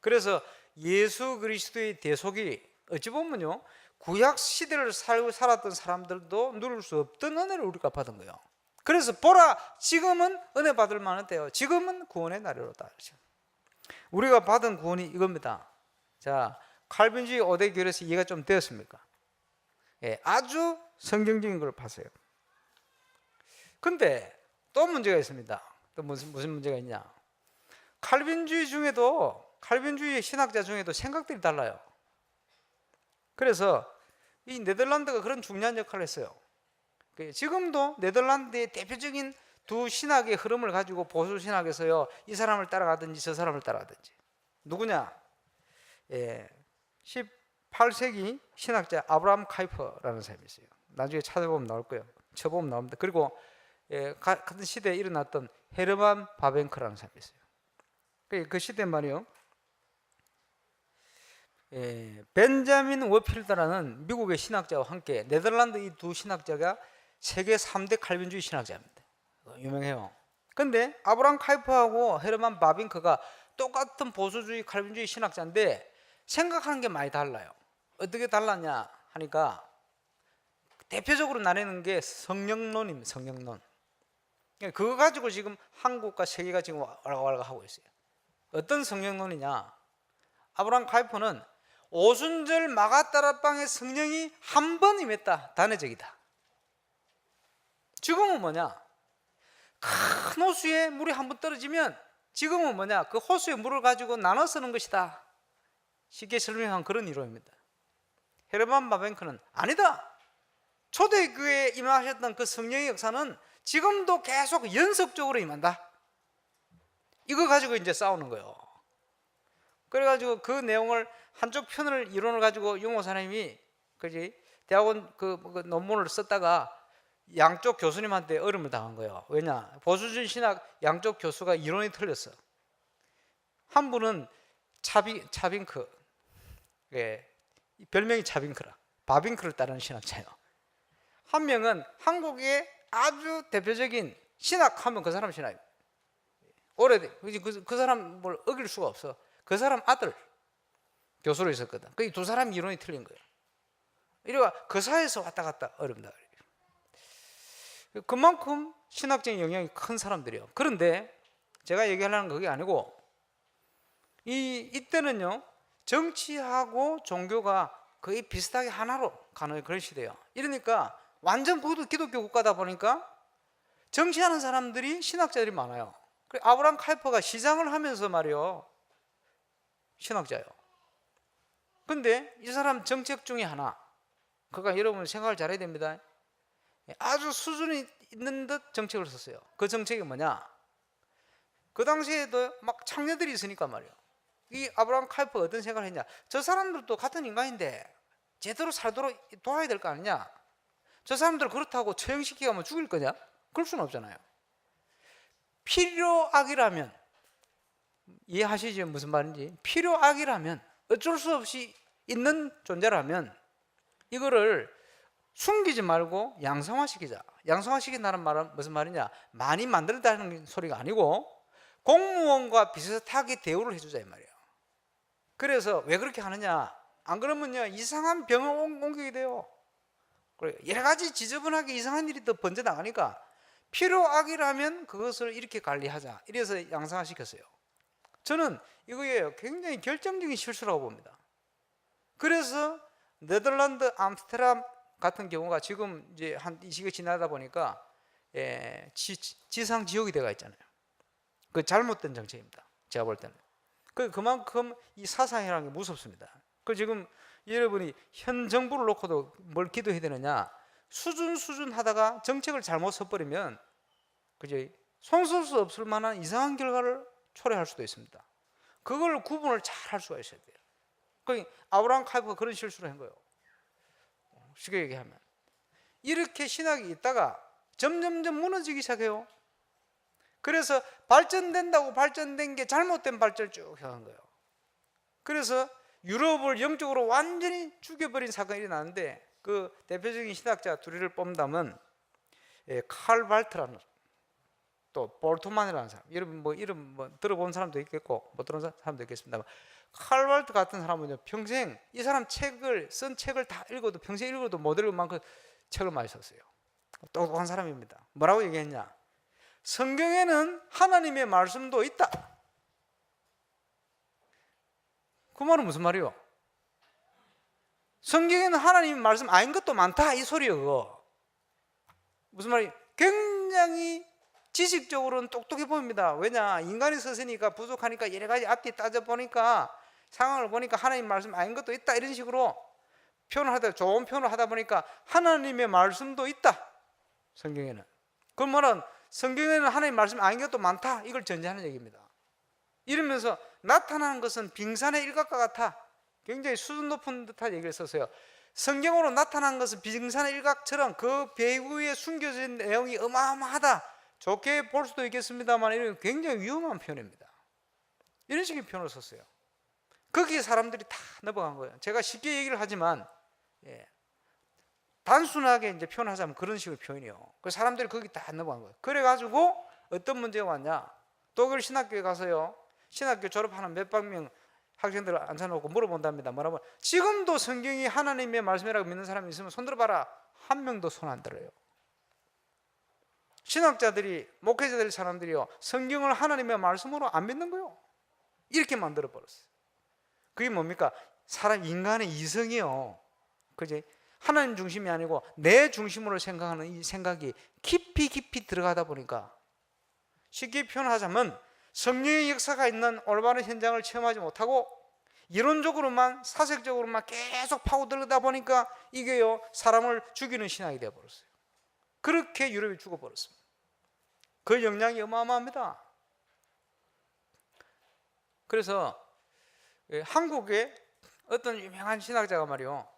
S2: 그래서 예수 그리스도의 대속이 어찌 보면요, 구약 시대를 살았던 사람들도 누릴 수 없던 은혜를 우리가 받은 거예요. 그래서 보라, 지금은 은혜 받을 만한 때요, 지금은 구원의 날이로다. 우리가 받은 구원이 이겁니다. 자, 칼빈주의 5대 교회에서 이해가 좀 되었습니까? 예, 아주 성경적인 걸 봤어요. 근데 또 문제가 있습니다. 또 무슨 문제가 있냐? 칼빈주의 중에도, 칼빈주의 신학자 중에도 생각들이 달라요. 그래서 이 네덜란드가 그런 중요한 역할을 했어요. 지금도 네덜란드의 대표적인 두 신학의 흐름을 가지고 보수 신학에서요, 이 사람을 따라가든지 저 사람을 따라가든지. 누구냐? 18세기 신학자 아브라함 카이퍼라는 사람이 있어요. 나중에 찾아보면 나올 거예요. 쳐보면 나옵니다. 그리고 같은 시대에 일어났던 헤르만 바벤크라는 사람이 있어요. 그 시대 말이요, 벤자민 워필드라는 미국의 신학자와 함께, 네덜란드 이 두 신학자가 세계 3대 칼빈주의 신학자입니다. 유명해요. 근데 아브라함 카이퍼하고 헤르만 바빙크가 똑같은 보수주의 칼빈주의 신학자인데 생각하는 게 많이 달라요. 어떻게 달랐냐 하니까 대표적으로 나뉘는 게 성령론입니다. 성령론. 그거 가지고 지금 한국과 세계가 지금 왈가왈가하고 있어요. 어떤 성령론이냐? 아브라함 카이퍼는 오순절 마가다라방의 성령이 한 번 임했다, 단회적이다. 지금은 뭐냐? 큰 호수에 물이 한 번 떨어지면 지금은 뭐냐? 그 호수의 물을 가지고 나눠 쓰는 것이다. 쉽게 설명한 그런 이론입니다. 헤르만 바벤크는 아니다. 초대교회에 임하셨던 그 성령의 역사는 지금도 계속 연속적으로 임한다. 이거 가지고 이제 싸우는 거예요. 그래가지고 그 내용을, 한쪽 편을, 이론을 가지고 유모 사님이 그지 대학원 그 논문을 썼다가 양쪽 교수님한테 어려움을 당한 거예요. 왜냐? 보수주의 신학 양쪽 교수가 이론이 틀렸어. 한 분은 차빙크, 별명이 차빙크라, 바빙크를 따르는 신학자예요. 한 명은 한국의 아주 대표적인 신학하면 그 사람 신학이에요. 오래돼. 그 사람 뭘 어길 수가 없어. 그 사람 아들 교수로 있었거든. 그 두 사람 이론이 틀린 거예요. 이래가 그 사이에서 왔다 갔다 어렵다. 그만큼 신학적인 영향이 큰 사람들이에요. 그런데 제가 얘기하려는 그게 아니고, 이때는요, 정치하고 종교가 거의 비슷하게 하나로 가는 그런 시대예요. 이러니까 완전 기독교 국가다 보니까 정치하는 사람들이 신학자들이 많아요. 아브라함 카이퍼가 시장을 하면서 말이요, 신학자예요. 근데 이 사람 정책 중에 하나, 그러니까 여러분 생각을 잘해야 됩니다. 아주 수준이 있는 듯 정책을 썼어요. 그 정책이 뭐냐? 그 당시에도 막 창녀들이 있으니까 말이에요. 이 아브라함 칼프가 어떤 생각을 했냐? 저 사람들도 같은 인간인데 제대로 살도록 도와야 될 거 아니냐? 저 사람들 그렇다고 처형시키고 하면 죽일 거냐? 그럴 수는 없잖아요. 필요악이라면, 이해하시죠? 무슨 말인지. 필요악이라면, 어쩔 수 없이 있는 존재라면 이거를 숨기지 말고 양성화시키자. 양성화시킨다는 말은 무슨 말이냐? 많이 만들다는 소리가 아니고 공무원과 비슷하게 대우를 해주자 이 말이에요. 그래서 왜 그렇게 하느냐? 안 그러면요 이상한 병을 옮기게 돼요. 여러 가지 지저분하게 이상한 일이 더 번져 나가니까 필요악이라면 그것을 이렇게 관리하자. 이래서 양성화시켰어요. 저는 이거에 굉장히 결정적인 실수라고 봅니다. 그래서 네덜란드 암스테르담 같은 경우가 지금 이제 한 이 시기 지나다 보니까 지상 지옥이 되어 있잖아요. 그 잘못된 정책입니다. 제가 볼 때는. 그만큼 이 사상이라는 게 무섭습니다. 그 지금 여러분이 현 정부를 놓고도 뭘 기도해야 되느냐? 수준 하다가 정책을 잘못 써버리면 그제 손쓸 수 없을 만한 이상한 결과를 초래할 수도 있습니다. 그걸 구분을 잘 할 수가 있어야 돼요. 그 아브라함 칼프가 그런 실수를 한 거예요. 쉽게 얘기하면 이렇게 신학이 있다가 점점점 무너지기 시작해요. 그래서 발전된다고 발전된 게 잘못된 발전을 쭉 해간 거예요. 그래서 유럽을 영적으로 완전히 죽여버린 사건이 일어나는데 그 대표적인 신학자 둘을 뽑는다면 칼 발트라는 또 볼트만이라는 사람, 여러분 뭐 이름 뭐 들어본 사람도 있겠고 못 들어본 사람도 있겠습니다만 칼 발트 같은 사람은요 평생 이 사람 쓴 책을 다 읽어도 평생 읽어도 못 읽을 만큼 책을 많이 썼어요. 똑똑한 사람입니다. 뭐라고 얘기했냐? 성경에는 하나님의 말씀도 있다. 그 말은 무슨 말이요? 성경에는 하나님의 말씀 아닌 것도 많다 이 소리요. 그거 무슨 말이? 굉장히 지식적으로는 똑똑해 보입니다. 왜냐? 인간이 썼으니까 부족하니까 여러 가지 앞뒤 따져보니까 상황을 보니까 하나님 말씀 아닌 것도 있다 이런 식으로 표현을 하다 좋은 표현을 하다 보니까 하나님의 말씀도 있다 성경에는. 그 말은 성경에는 하나님 말씀 아닌 것도 많다 이걸 전제하는 얘기입니다. 이러면서 나타나는 것은 빙산의 일각과 같아. 굉장히 수준 높은 듯한 얘기를 썼어요. 성경으로 나타난 것은 빙산의 일각처럼 그 배후에 숨겨진 내용이 어마어마하다 좋게 볼 수도 있겠습니다만 이런 굉장히 위험한 표현입니다. 이런 식의 표현을 썼어요. 거기에 사람들이 다 넘어간 거예요. 제가 쉽게 얘기를 하지만 단순하게 이제 표현하자면 그런 식의 표현이요. 그 사람들이 거기 다 넘어간 거예요. 그래가지고 어떤 문제가 왔냐? 독일 신학교에 가서요. 신학교 졸업하는 몇백 명 학생들을 앉혀놓고 물어본답니다. 뭐라고? 지금도 성경이 하나님의 말씀이라고 믿는 사람이 있으면 손 들어봐라. 한 명도 손 안 들어요. 신학자들이 목회자들 사람들이요 성경을 하나님의 말씀으로 안 믿는 거요. 이렇게 만들어 버렸어요. 그게 뭡니까? 사람 인간의 이성이요. 그지? 하나님 중심이 아니고 내 중심으로 생각하는 이 생각이 깊이 들어가다 보니까 쉽게 표현하자면 성령의 역사가 있는 올바른 현장을 체험하지 못하고 이론적으로만 사색적으로만 계속 파고들다 보니까 이게요 사람을 죽이는 신학이 되어버렸어요. 그렇게 유럽이 죽어버렸습니다. 그 영향이 어마어마합니다. 그래서 한국의 어떤 유명한 신학자가 말이요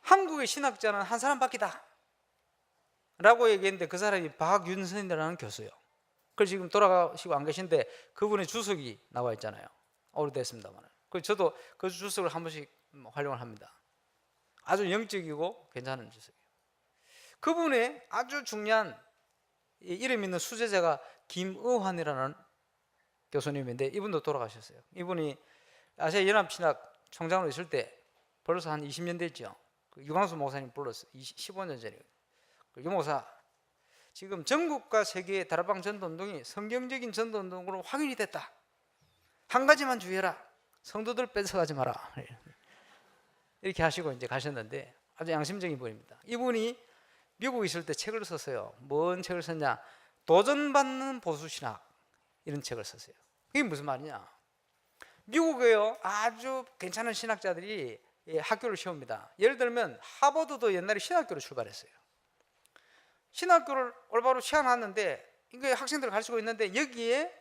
S2: 한국의 신학자는 한 사람밖이다 라고 얘기했는데 그 사람이 박윤선이라는 교수예요. 그래서 지금 돌아가시고 안 계신데 그분의 주석이 나와 있잖아요. 오래됐습니다만. 저도 그 주석을 한 번씩 활용을 합니다. 아주 영적이고 괜찮은 주석이에요. 그분의 아주 중요한 이름 있는 수제자가 김의환이라는 교수님인데 이분도 돌아가셨어요. 이분이 아시아연합신학 총장으로 있을 때 벌써 한 20년 됐죠. 유광수 목사님 불렀어요. 15년 전에. 유 목사 지금 전국과 세계의 다락방 전도운동이 성경적인 전도운동으로 확인이 됐다. 한 가지만 주의해라. 성도들 뺏어가지 마라. 이렇게 하시고 이제 가셨는데 아주 양심적인 분입니다. 이분이 미국에 있을 때 책을 썼어요. 뭔 책을 썼냐? 도전받는 보수신학 이런 책을 썼어요. 이게 무슨 말이냐? 미국에요 아주 괜찮은 신학자들이 학교를 세웁니다. 예를 들면 하버드도 옛날에 신학교로 출발했어요. 신학교를 올바로 세워놨는데 이게 학생들 가르치고 있는데 여기에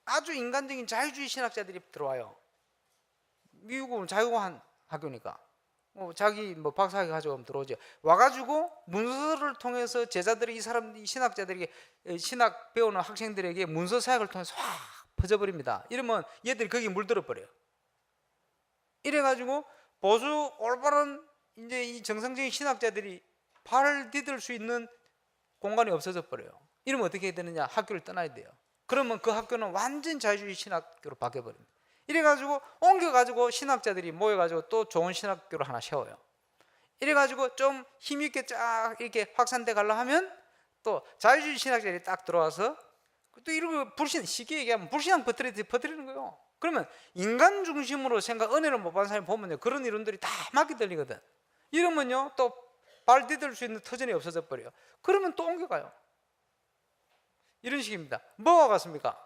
S2: 아주 인간적인 자유주의 신학자들이 들어와요. 미국은 자유한 학교니까 자기 뭐 박사학위 가지고 오면 들어오죠. 와가지고 문서를 통해서 제자들이 이 신학자들에게 신학 배우는 학생들에게 문서 사역을 통해서 확 퍼져버립니다. 이러면 얘들이 거기 물들어 버려요. 이래가지고 보수 올바른 이제 이 정상적인 신학자들이 발을 디딜 수 있는 공간이 없어져 버려요. 이러면 어떻게 해야 되느냐? 학교를 떠나야 돼요. 그러면 그 학교는 완전 자유주의 신학교로 바뀌어버립니다. 이래가지고 옮겨가지고 신학자들이 모여가지고 또 좋은 신학교를 하나 세워요. 이래가지고 좀 힘있게 쫙 이렇게 확산돼 가려 하면 또 자유주의 신학자들이 딱 들어와서 또 이러고 쉽게 얘기하면 불신앙 퍼뜨리는 거예요. 그러면 인간 중심으로 은혜를 못 받은 사람이 보면요, 그런 이론들이 다 맞게 들리거든. 이러면요 또 발 디딜 수 있는 터전이 없어져 버려요. 그러면 또 옮겨가요. 이런 식입니다. 뭐가 같습니까?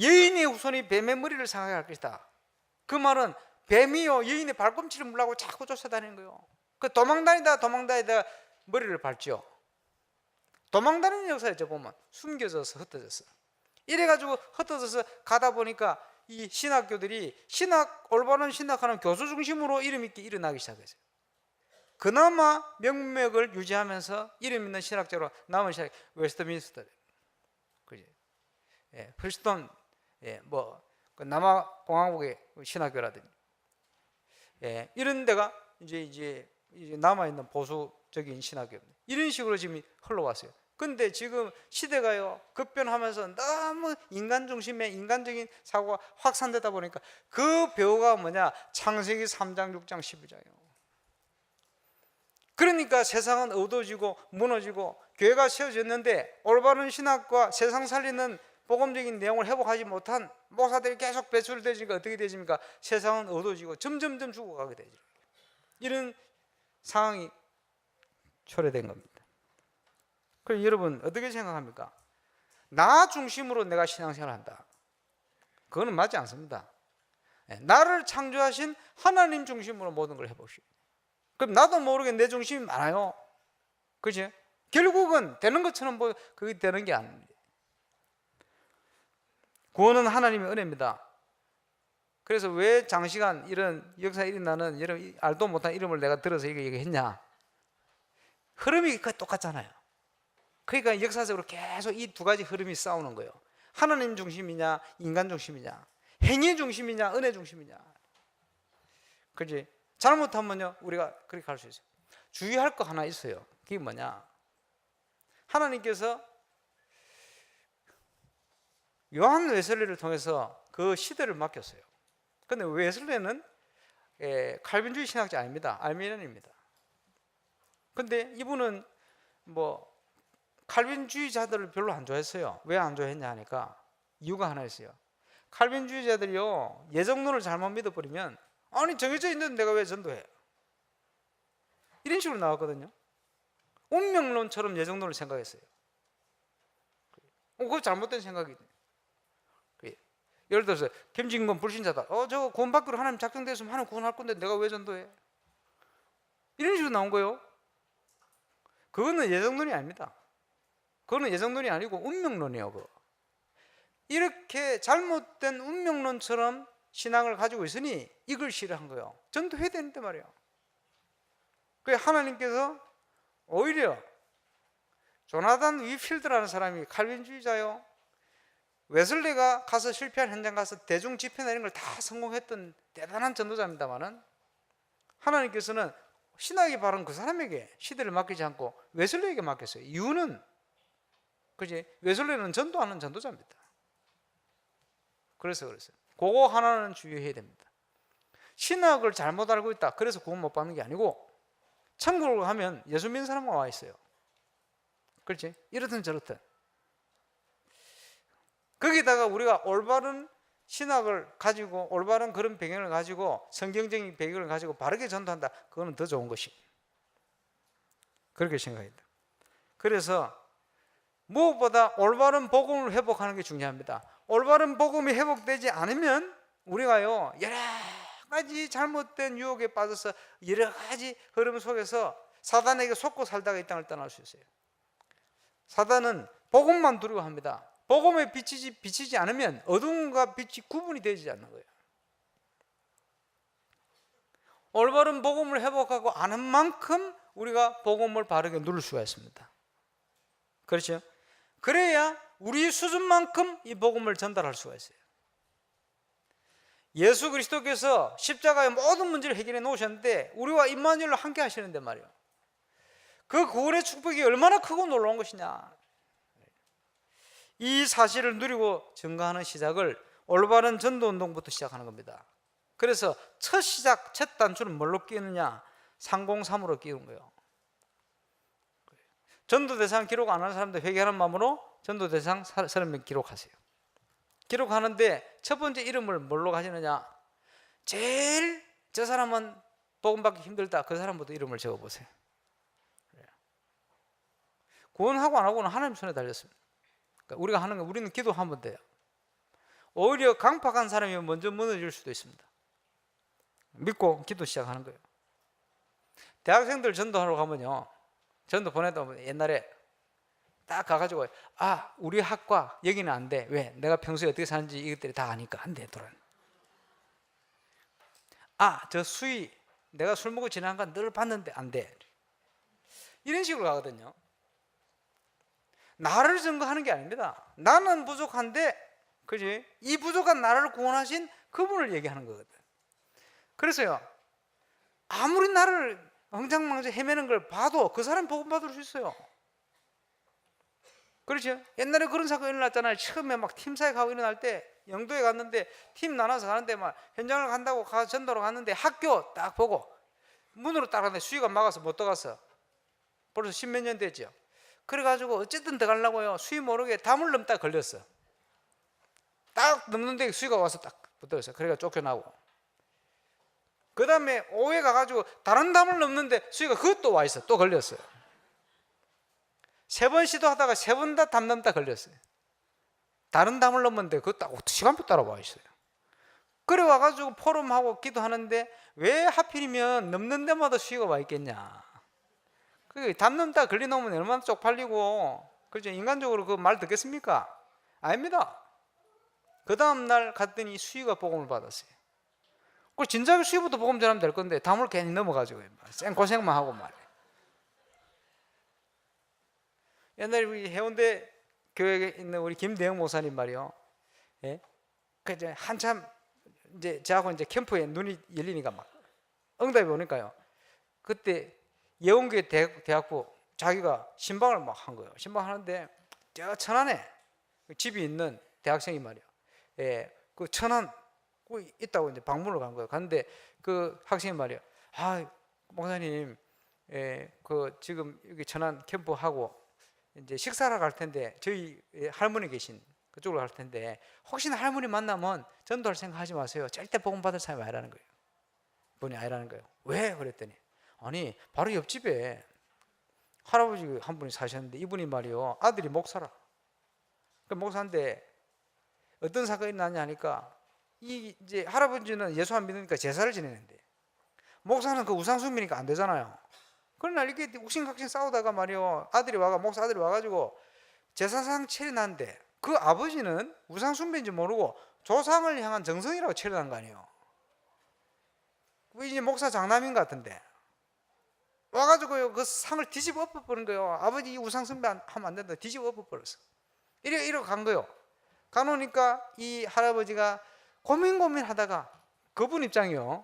S2: 여인의 후손이 뱀의 머리를 상하게 할 것이다. 그 말은 뱀이요 여인의 발꿈치를 물라고 자꾸 쫓아다니는 거예요. 그 도망다니다 머리를 밟죠. 도망다니는 역사였죠. 보면 숨겨져서 흩어졌어. 이래가지고 흩어져서 가다 보니까 이 신학교들이 올바른 신학하는 교수 중심으로 이름 있게 일어나기 시작했어요. 그나마 명맥을 유지하면서 이름 있는 신학자로 남은 신학 웨스트민스터, 그지? 프리스톤, 그 남아 공화국의 신학교라든지, 이런 데가 이제 남아 있는 보수적인 신학교입니다. 이런 식으로 지금 흘러왔어요. 근데 지금 시대가요 급변하면서 너무 인간 중심의 인간적인 사고가 확산되다 보니까 그 배우가 뭐냐? 창세기 3장, 6장, 12장이에요. 그러니까 세상은 어두워지고 무너지고 교회가 세워졌는데 올바른 신학과 세상 살리는 복음적인 내용을 회복하지 못한 목사들이 계속 배출되니까 어떻게 되십니까? 세상은 어두워지고 점점 죽어가게 되죠. 이런 상황이 초래된 겁니다. 그럼 여러분 어떻게 생각합니까? 나 중심으로 내가 신앙생활을 한다. 그거는 맞지 않습니다. 나를 창조하신 하나님 중심으로 모든 걸 해보시오. 그럼 나도 모르게 내 중심이 많아요. 그죠? 결국은 되는 것처럼 그게 되는 게 아닙니다. 구원은 하나님의 은혜입니다. 그래서 왜 장시간 이런 역사에 일어나는 여러분 알도 못한 이름을 내가 들어서 이거 얘기했냐? 흐름이 똑같잖아요. 그러니까 역사적으로 계속 이 두 가지 흐름이 싸우는 거예요. 하나님 중심이냐, 인간 중심이냐, 행위 중심이냐, 은혜 중심이냐. 그지? 잘못하면요, 우리가 그렇게 갈 수 있어요. 주의할 거 하나 있어요. 그게 뭐냐? 하나님께서 요한 웨슬리를 통해서 그 시대를 맡겼어요. 근데 웨슬리는 칼빈주의 신학자 아닙니다. 알미니안입니다. 근데 이분은 칼빈주의자들을 별로 안 좋아했어요. 왜 안 좋아했냐 하니까 이유가 하나 있어요. 칼빈주의자들이요 예정론을 잘못 믿어버리면 아니 정해져 있는데 내가 왜 전도해? 이런 식으로 나왔거든요. 운명론처럼 예정론을 생각했어요. 그거 잘못된 생각이에요. 예를 들어서 김진건 불신자다. 저거 구원받기로 하나님 작정됐으면 하나님 구원할 건데 내가 왜 전도해? 이런 식으로 나온 거예요. 그거는 예정론이 아닙니다. 그거는 예정론이 아니고 운명론이에요. 그거. 이렇게 잘못된 운명론처럼 신앙을 가지고 있으니 이걸 싫어한 거예요. 전도해야 되는데 말이에요. 그래서 하나님께서 오히려 조나단 위필드라는 사람이 칼빈주의자요. 웨슬리가 가서 실패한 현장 가서 대중 집회나 이런 걸 다 성공했던 대단한 전도자입니다만은 하나님께서는 신학이 바른 그 사람에게 시대를 맡기지 않고 웨슬리에게 맡겼어요. 이유는 그지? 웨슬리는 전도하는 전도자입니다. 그래서 그거 하나는 주의해야 됩니다. 신학을 잘못 알고 있다. 그래서 구원 못 받는 게 아니고 천국을 가면 예수 믿는 사람만 와 있어요. 그렇지? 이렇든 저렇든. 거기다가 우리가 올바른 신학을 가지고 올바른 그런 배경을 가지고 성경적인 배경을 가지고 바르게 전도한다. 그거는 더 좋은 것이. 그렇게 생각합니다. 그래서 무엇보다 올바른 복음을 회복하는 게 중요합니다. 올바른 복음이 회복되지 않으면 우리가요 여러 가지 잘못된 유혹에 빠져서 여러 가지 흐름 속에서 사단에게 속고 살다가 이 땅을 떠날 수 있어요. 사단은 복음만 두려워합니다. 복음에 비치지 않으면 어둠과 빛이 구분이 되지 않는 거예요. 올바른 복음을 회복하고 아는 만큼 우리가 복음을 바르게 누릴 수가 있습니다. 그렇죠? 그래야 우리 수준만큼 이 복음을 전달할 수가 있어요. 예수 그리스도께서 십자가의 모든 문제를 해결해 놓으셨는데 우리와 임마누엘로 함께 하시는데 말이에요. 그 구원의 축복이 얼마나 크고 놀라운 것이냐. 이 사실을 누리고 증거하는 시작을 올바른 전도운동부터 시작하는 겁니다. 그래서 첫 시작, 첫 단추는 뭘로 끼우느냐? 303으로 끼우는 거예요. 전도대상 기록 안 하는 사람들 회개하는 마음으로 전도대상 30명 기록하세요. 기록하는데 첫 번째 이름을 뭘로 가시느냐? 제일 저 사람은 복음 받기 힘들다, 그 사람부터 이름을 적어보세요. 구원하고 안 하고는 하나님 손에 달렸습니다. 그러니까 우리가 하는 거, 우리는 기도하면 돼요. 오히려 강팍한 사람이 먼저 무너질 수도 있습니다. 믿고 기도 시작하는 거예요. 대학생들 전도하러 가면요, 전도 보내다 보면 옛날에 딱 가가지고 우리 학과 여기는 안 돼. 왜? 내가 평소에 어떻게 사는지 이것들이 다 아니까 안 돼. 돌아. 저 수위 내가 술 먹고 지나간 건 늘 봤는데 안 돼. 이런 식으로 가거든요. 나를 증거하는 게 아닙니다. 나는 부족한데, 그지? 이 부족한 나를 구원하신 그분을 얘기하는 거거든. 그래서요, 아무리 나를 엉장망장 헤매는 걸 봐도 그 사람 복음 받을 수 있어요. 그렇죠? 옛날에 그런 사건이 일어났잖아요. 처음에 막 팀사역 하고 일어날 때 영도에 갔는데 팀 나눠서 가는데 막 현장을 간다고 전도로 갔는데 학교 딱 보고 문으로 딱 갔는데 수위가 막아서 못 들어갔어. 벌써 10몇 년 됐죠. 그래가지고 어쨌든 들어가려고요. 수위 모르게 담을 넘다 걸렸어. 딱 넘는데 수위가 와서 딱 붙어있어. 그래가 쫓겨나고. 그 다음에 오해 가가지고 다른 담을 넘는데 수위가 그것도 와 있어. 또 걸렸어요. 3번 시도하다가 3번 다 담 넘다 걸렸어요. 다른 담을 넘었는데 그거 딱 시간표 따라와 있어요. 그래 와가지고 포럼하고 기도하는데 왜 하필이면 넘는 데마다 수위가 와 있겠냐. 담 넘다 걸려놓으면 얼마나 쪽팔리고, 그렇죠? 인간적으로 그 말 듣겠습니까? 아닙니다. 그 다음날 갔더니 수위가 복음을 받았어요. 그 진작에 수위부터 복음 전하면 될 건데 담을 괜히 넘어가지고 생고생만 하고 말이에요. 옛날에 우리 해운대 교회에 있는 우리 김대영 목사님 말이요. 예? 그 이제 한참 이제 저하고 이제 캠프에 눈이 열리니까 막 응답이 오니까요. 그때 예원교회 대학부 자기가 신방을 막 한 거예요. 신방하는데 저 천안에 집이 있는 대학생이 말이야. 예, 그 천안 있다고 이제 방문을 간 거예요. 갔는데 그 학생이 말이야. 목사님, 그 지금 여기 천안 캠프 하고 이제 식사를 갈 텐데 저희 할머니 계신 그쪽으로 갈 텐데 혹시나 할머니 만나면 전도할 생각하지 마세요. 절대 복음 받을 사람이 아니라는 거예요. 분이 아니라는 거예요. 왜? 그랬더니 아니 바로 옆집에 할아버지 한 분이 사셨는데 이분이 말이요 아들이 목사라. 그 목사인데 어떤 사건이 났냐 하니까 이제 할아버지는 예수 안 믿으니까 제사를 지내는데 목사는 그 우상숭배니까 안 되잖아요. 그러나 이렇게 욱신각신 싸우다가 말이요 아들이 목사 아들이 와가지고 제사상 체리났는데 그 아버지는 우상숭배인지 모르고 조상을 향한 정성이라고 체리난 거 아니에요. 이제 목사 장남인 것 같은데 와가지고요 그 상을 뒤집어 엎어버린 거예요. 아버지 우상숭배 하면 안 된다 뒤집어 엎어버렸어. 이러고 간 거예요. 가놓으니까 이 할아버지가 고민하다가 그분 입장이요.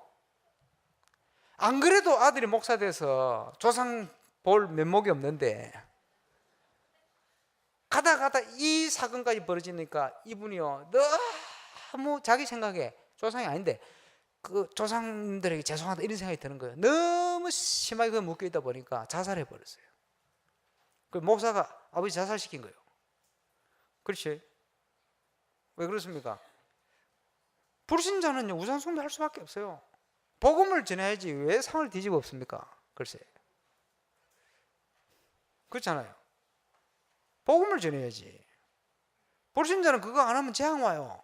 S2: 안 그래도 아들이 목사 돼서 조상 볼 면목이 없는데 가다 이 사건까지 벌어지니까 이분이요 너무 자기 생각에 조상이 아닌데 그 조상들에게 죄송하다 이런 생각이 드는 거예요. 너무 심하게 그 묶여 있다 보니까 자살해 버렸어요. 그 목사가 아버지 자살시킨 거예요. 그렇지? 왜 그렇습니까? 불신자는요 우상숭배 할 수밖에 없어요. 복음을 전해야지 왜 상을 뒤집어 엎습니까? 글쎄 그렇잖아요. 복음을 전해야지. 불신자는 그거 안 하면 재앙 와요.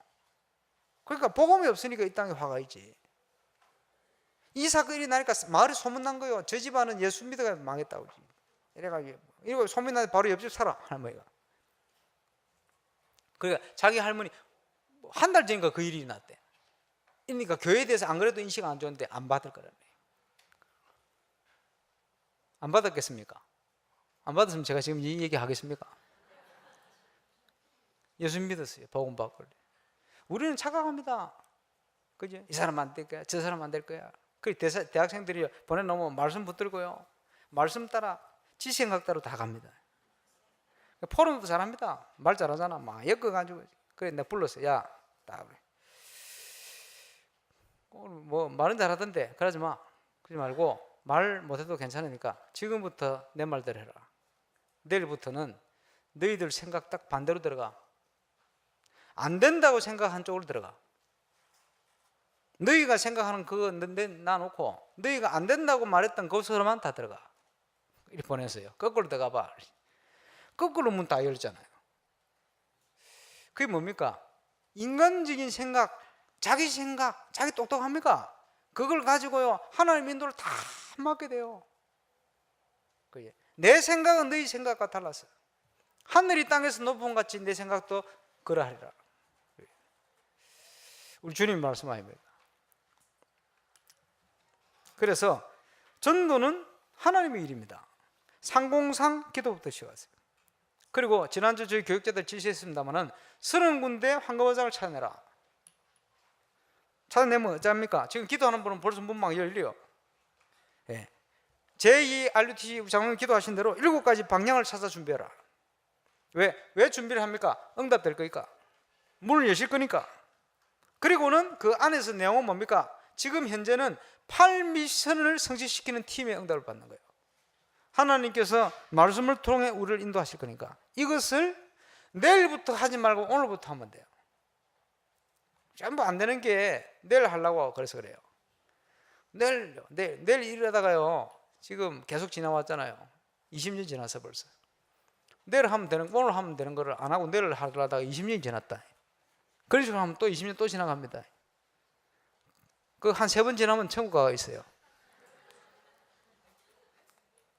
S2: 그러니까 복음이 없으니까 이 땅에 화가 있지. 이 사건이 나니까 마을에 소문난 거예요. 저 집안은 예수 믿어가 망했다고. 이래가지고 소문나는데 바로 옆집 살아 할머니가. 그러니까 자기 할머니 한 달 전인가 그 일이 났대. 그러니까 교회에 대해서 안 그래도 인식 안 좋은데 안 받을 거라며. 안 받았겠습니까? 안 받았으면 제가 지금 이 얘기 하겠습니까? 예수 믿었어요. 복음 받고. 우리는 착각합니다. 그죠? 이 사람 안 될 거야. 저 사람 안 될 거야. 그 대학생들이 보내놓으면 말씀 붙들고요. 말씀 따라 지 생각 따라 다 갑니다. 포럼도 잘합니다. 말 잘하잖아. 막 엮어가지고. 그래 내가 불렀어. 야, 딱 그래. 오늘 뭐 말은 잘하던데 그러지 마. 그러지 말고 말 못해도 괜찮으니까 지금부터 내 말대로 해라. 내일부터는 너희들 생각 딱 반대로 들어가. 안 된다고 생각한 쪽으로 들어가. 너희가 생각하는 그거 놔놓고 너희가 안 된다고 말했던 그것으로만 다 들어가. 이렇게 보냈어요. 거꾸로 들어가봐. 거꾸로 문 다 열잖아요. 그게 뭡니까? 인간적인 생각, 자기 똑똑합니까? 그걸 가지고요 하나님 인도를 다 맡게 돼요. 내 생각은 너희 생각과 달랐어. 하늘이 땅에서 높은 같이 내 생각도 그러하리라. 우리 주님 말씀 아닙니까? 그래서 전도는 하나님의 일입니다. 상공상 기도부터 시작하세요. 그리고 지난주 저희 교육자들 지시했습니다마는 30군데 황금어장을 찾아내라. 찾아내면 어찌합니까? 지금 기도하는 분은 벌써 문막 열려요. 예. 제2 RUTC 장로님 기도하신 대로 7가지 방향을 찾아 준비해라. 왜 준비를 합니까? 응답될 거니까. 문을 여실 거니까. 그리고는 그 안에서 내용은 뭡니까? 지금 현재는 8미션을 성취시키는 팀의 응답을 받는 거예요. 하나님께서 말씀을 통해 우리를 인도하실 거니까 이것을 내일부터 하지 말고 오늘부터 하면 돼요. 전부 안 되는 게 내일 하려고 그래서 그래요. 내일 이러다가요 지금 계속 지나왔잖아요. 20년 지나서 벌써. 내일 하면 되는, 오늘 하면 되는 거를 안 하고 내일 하려다가 20년이 지났다. 그런 식으로 하면 또 20년 또 지나갑니다. 그 한 3번 지나면 천국 가 있어요.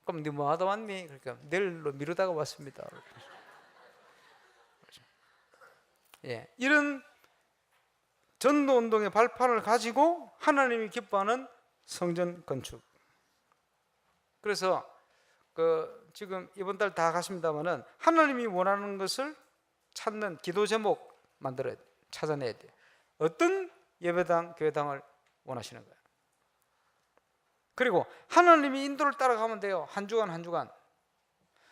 S2: 그럼 네 뭐 하다 왔니? 그러니까 내일로 미루다가 왔습니다. 예, 이런 전도 운동의 발판을 가지고 하나님이 기뻐하는 성전 건축. 그래서 지금 이번 달 다 갔습니다만은 하나님이 원하는 것을 찾는 기도 제목 만들어야 돼. 찾아내야 돼. 어떤 예배당, 교회당을 원하시는 거예요. 그리고 하나님이 인도를 따라가면 돼요. 한 주간 한 주간.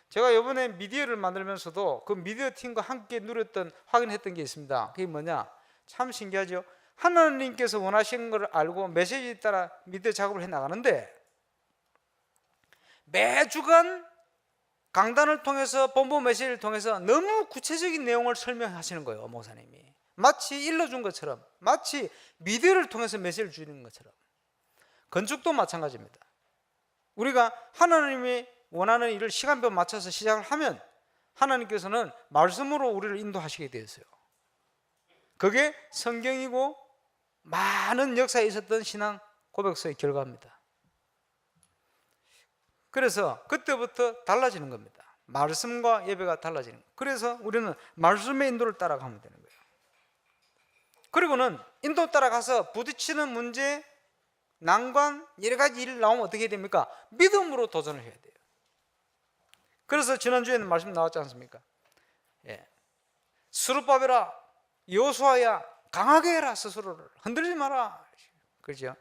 S2: 제가 이번에 미디어를 만들면서도 그 미디어 팀과 함께 누렸던, 확인했던 게 있습니다. 그게 뭐냐? 참 신기하죠. 하나님께서 원하시는 걸 알고 메시지에 따라 미디어 작업을 해 나가는데 매주간 강단을 통해서 본부 메시지를 통해서 너무 구체적인 내용을 설명하시는 거예요. 목사님이 마치 일러준 것처럼, 마치 미디어를 통해서 메시지를 주는 것처럼. 건축도 마찬가지입니다. 우리가 하나님이 원하는 일을 시간표 맞춰서 시작을 하면 하나님께서는 말씀으로 우리를 인도하시게 되었어요. 그게 성경이고 많은 역사에 있었던 신앙 고백서의 결과입니다. 그래서 그때부터 달라지는 겁니다. 말씀과 예배가 달라지는 거예요. 그래서 우리는 말씀의 인도를 따라가면 되는 거예요. 그리고는 인도 따라가서 부딪히는 문제, 난관, 여러 가지 일 나오면 어떻게 해야 됩니까? 믿음으로 도전을 해야 돼요. 그래서 지난주에는 말씀 나왔지 않습니까? 예. 스룹바벨아, 여호수아야, 강하게 해라. 스스로를 흔들리지 마라. 그렇죠?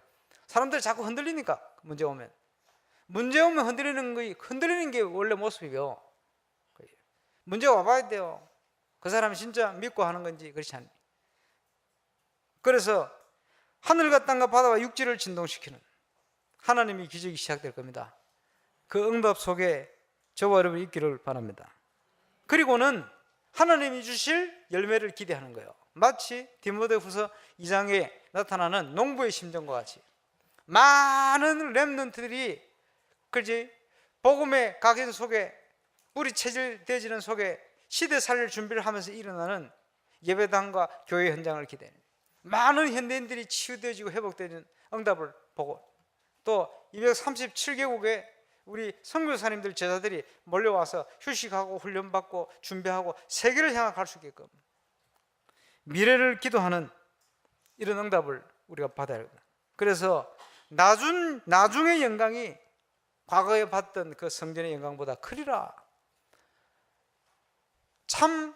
S2: 사람들이 자꾸 흔들리니까 문제 오면 흔들리는 게 원래 모습이요. 문제가 와봐야 돼요. 그 사람이 진짜 믿고 하는 건지 그렇지 않니? 그래서 하늘과 땅과 바다와 육지를 진동시키는 하나님의 기적이 시작될 겁니다. 그 응답 속에 저와 여러분이 있기를 바랍니다. 그리고는 하나님이 주실 열매를 기대하는 거예요. 마치 디모데후서 2장에 나타나는 농부의 심정과 같이 많은 렘넌트들이 그렇지 복음의 각인 속에 뿌리 체질되지는 속에 시대 살릴 준비를 하면서 일어나는 예배당과 교회 현장을 기대해요. 많은 현대인들이 치유되어지고 회복되는 응답을 보고 또 237개국의 우리 선교사님들 제자들이 몰려와서 휴식하고 훈련받고 준비하고 세계를 향해 갈 수 있게끔 미래를 기도하는 이런 응답을 우리가 받아야 합니다. 그래서 나중의 영광이 과거에 받던 그 성전의 영광보다 크리라. 참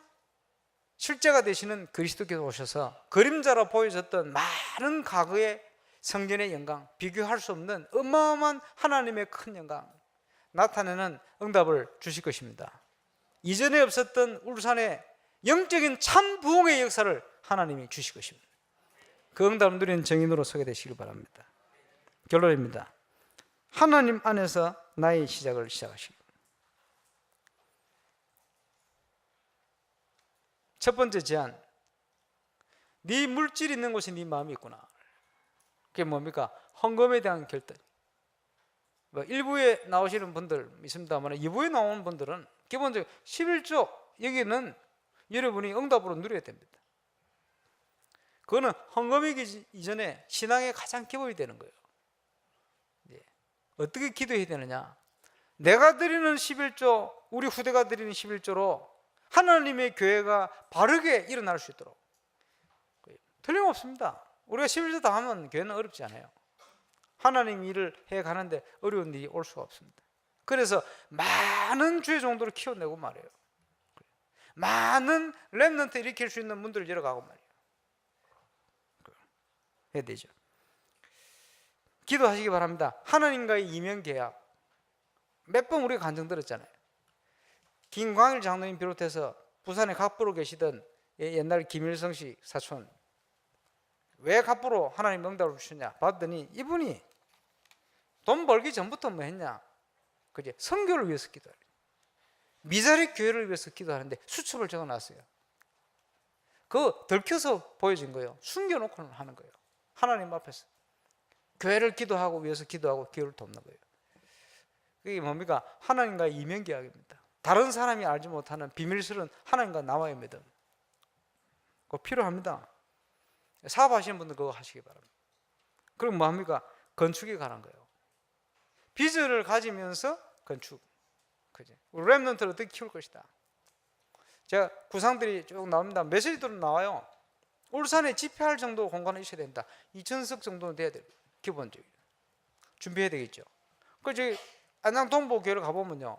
S2: 실제가 되시는 그리스도께서 오셔서 그림자로 보여졌던 많은 과거의 성전의 영광, 비교할 수 없는 어마어마한 하나님의 큰 영광 나타내는 응답을 주실 것입니다. 이전에 없었던 울산의 영적인 참 부흥의 역사를 하나님이 주실 것입니다. 그 응답을 누리는 정인으로 서게 되시길 바랍니다. 결론입니다. 하나님 안에서 나의 시작을 시작하시고, 첫 번째 제안, 네 물질이 있는 곳에 네 마음이 있구나. 그게 뭡니까? 헌금에 대한 결단. 뭐 일부에 나오시는 분들 있습니다만 2부에 나오는 분들은 기본적으로 11조 여기는 여러분이 응답으로 누려야 됩니다. 그거는 헌금이기 이전에 신앙의 가장 기본이 되는 거예요. 어떻게 기도해야 되느냐? 내가 드리는 11조, 우리 후대가 드리는 11조로 하나님의 교회가 바르게 일어날 수 있도록. 틀림없습니다. 우리가 11조 다 하면 교회는 어렵지 않아요. 하나님 일을 해가는데 어려운 일이 올 수가 없습니다. 그래서 많은 주의 종도를 키워내고 말이에요. 많은 렘넌트 일으킬 수 있는 문들을 열어가고 말이에요. 해야 되죠. 기도하시기 바랍니다. 하나님과의 이면 계약. 몇 번 우리가 간증 들었잖아요. 김광일 장로님 비롯해서 부산에 갑부로 계시던 옛날 김일성 씨 사촌, 왜 갑부로 하나님 응답을 주셨냐 봤더니 이분이 돈 벌기 전부터 뭐 했냐, 그제 선교를 위해서 기도해요. 미자리 교회를 위해서 기도하는데 수첩을 적어놨어요. 그거 들켜서 보여진 거예요. 숨겨놓고 하는 거예요. 하나님 앞에서 교회를 기도하고 위해서 기도하고 교회를 돕는 거예요. 그게 뭡니까? 하나님과의 이면계약입니다. 다른 사람이 알지 못하는 비밀스러운 하나님과 나와의 믿음. 그거 필요합니다. 사업하시는 분들 그거 하시기 바랍니다. 그럼 뭐합니까? 건축에 관한 거예요. 비전을 가지면서 건축. 그죠? 우리 렘넌트를 어떻게 키울 것이다. 제가 구상들이 쭉 나옵니다. 메시지들은 나와요. 울산에 집회할 정도 공간은 있어야 된다. 2,000석 정도는 돼야 돼요. 기본적으로 준비해야 되겠죠. 그 저기 안양 동보교회를 가보면요,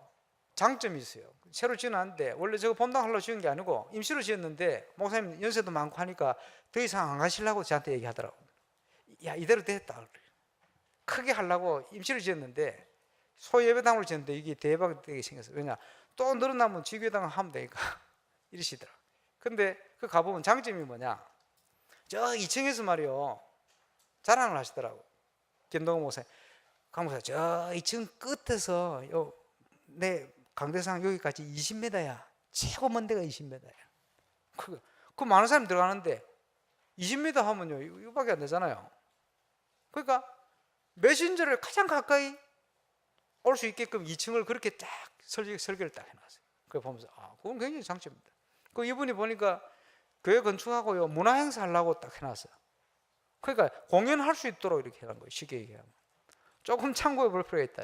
S2: 장점이 있어요. 새로 지어놨는데 원래 저거 본당하려고 지은 게 아니고 임시로 지었는데 목사님 연세도 많고 하니까 더 이상 안 가시려고 저한테 얘기하더라고. 야, 이대로 됐다. 크게 하려고 임시로 지었는데 소예배당으로 지었는데 이게 대박되게 생겼어요. 왜냐, 또 늘어나면 지교회당을 하면 되니까 이러시더라. 근데 그 가보면 장점이 뭐냐, 저 2층에서 말이요 자랑을 하시더라고. 김동호 목사님, 강 목사, 저 2층 끝에서 내 강대상 여기까지 20m야. 최고 먼 데가 20m야. 그 많은 사람이 들어가는데 20m 하면요 이거밖에 안 되잖아요. 그러니까 메신저를 가장 가까이 올 수 있게끔 2층을 그렇게 딱 설계를 딱 해놨어요. 그걸 보면서 그건 굉장히 장점입니다. 그 이분이 보니까 교회 건축하고요 문화행사 하려고 딱 해놨어요. 그러니까 공연할 수 있도록 이렇게 해놓은 거예요. 쉽게 얘기하면 조금 참고해 볼 필요가 있다.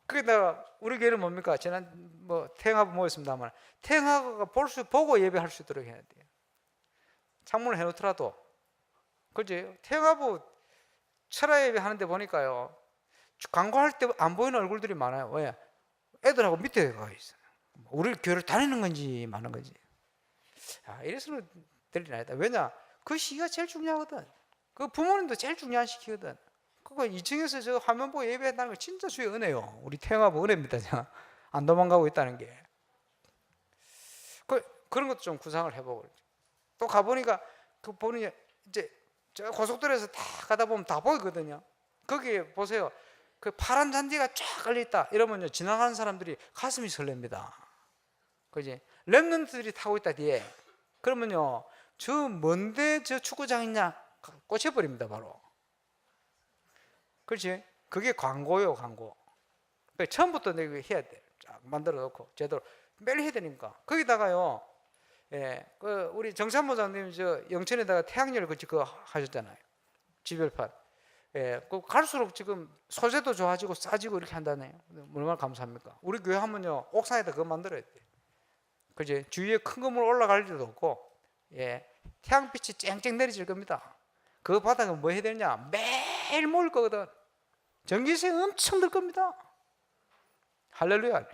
S2: 그게다가 우리 교회는 뭡니까? 지난 태영하고 모였습니다만 태영하고가 보고 예배할 수 있도록 해야 돼요. 창문을 해놓더라도. 그지? 태영하고 철야 예배 하는데 보니까요 광고할 때 안 보이는 얼굴들이 많아요. 왜? 애들하고 밑에 가 있어요. 우리 교회를 다니는 건지 마는 건지. 이래서는 될 일이 아니다. 왜냐? 그 시기가 제일 중요하거든. 그 부모님도 제일 중요한 시기거든. 그거 2층에서 저 화면 보고 예배한다는 거 진짜 주의 은혜요. 우리 태영하고 은혜입니다. 안 도망가고 있다는 게. 그런 것도 좀 구상을 해보고. 또 가보니까 그 보니 이제 저 고속도로에서 다 가다 보면 다 보이거든요. 거기에 보세요. 그 파란 잔디가 쫙 깔려있다. 이러면요 지나가는 사람들이 가슴이 설렙니다. 그지? 렘넌트들이 타고 있다 뒤에. 그러면요 저 뭔데 저 축구장 있냐? 꽂혀버립니다 바로. 그렇지? 그게 광고요, 광고. 그러니까 처음부터 내가 해야 돼. 쫙 만들어 놓고 제대로 매일 해야 되니까. 거기다가요, 그 우리 정찬모장님 저 영천에다가 태양열 그거 하셨잖아요. 지별판. 그 갈수록 지금 소재도 좋아지고 싸지고 이렇게 한다네요. 얼마나 감사합니까? 우리 교회 하면요 옥상에다 그거 만들어야 돼. 그지? 주위에 큰 건물 올라갈 일도 없고, 태양빛이 쨍쨍 내리질 겁니다. 그 바닥에 뭐 해야 되냐? 매일 모일 거거든. 전기세 엄청 들 겁니다. 할렐루야.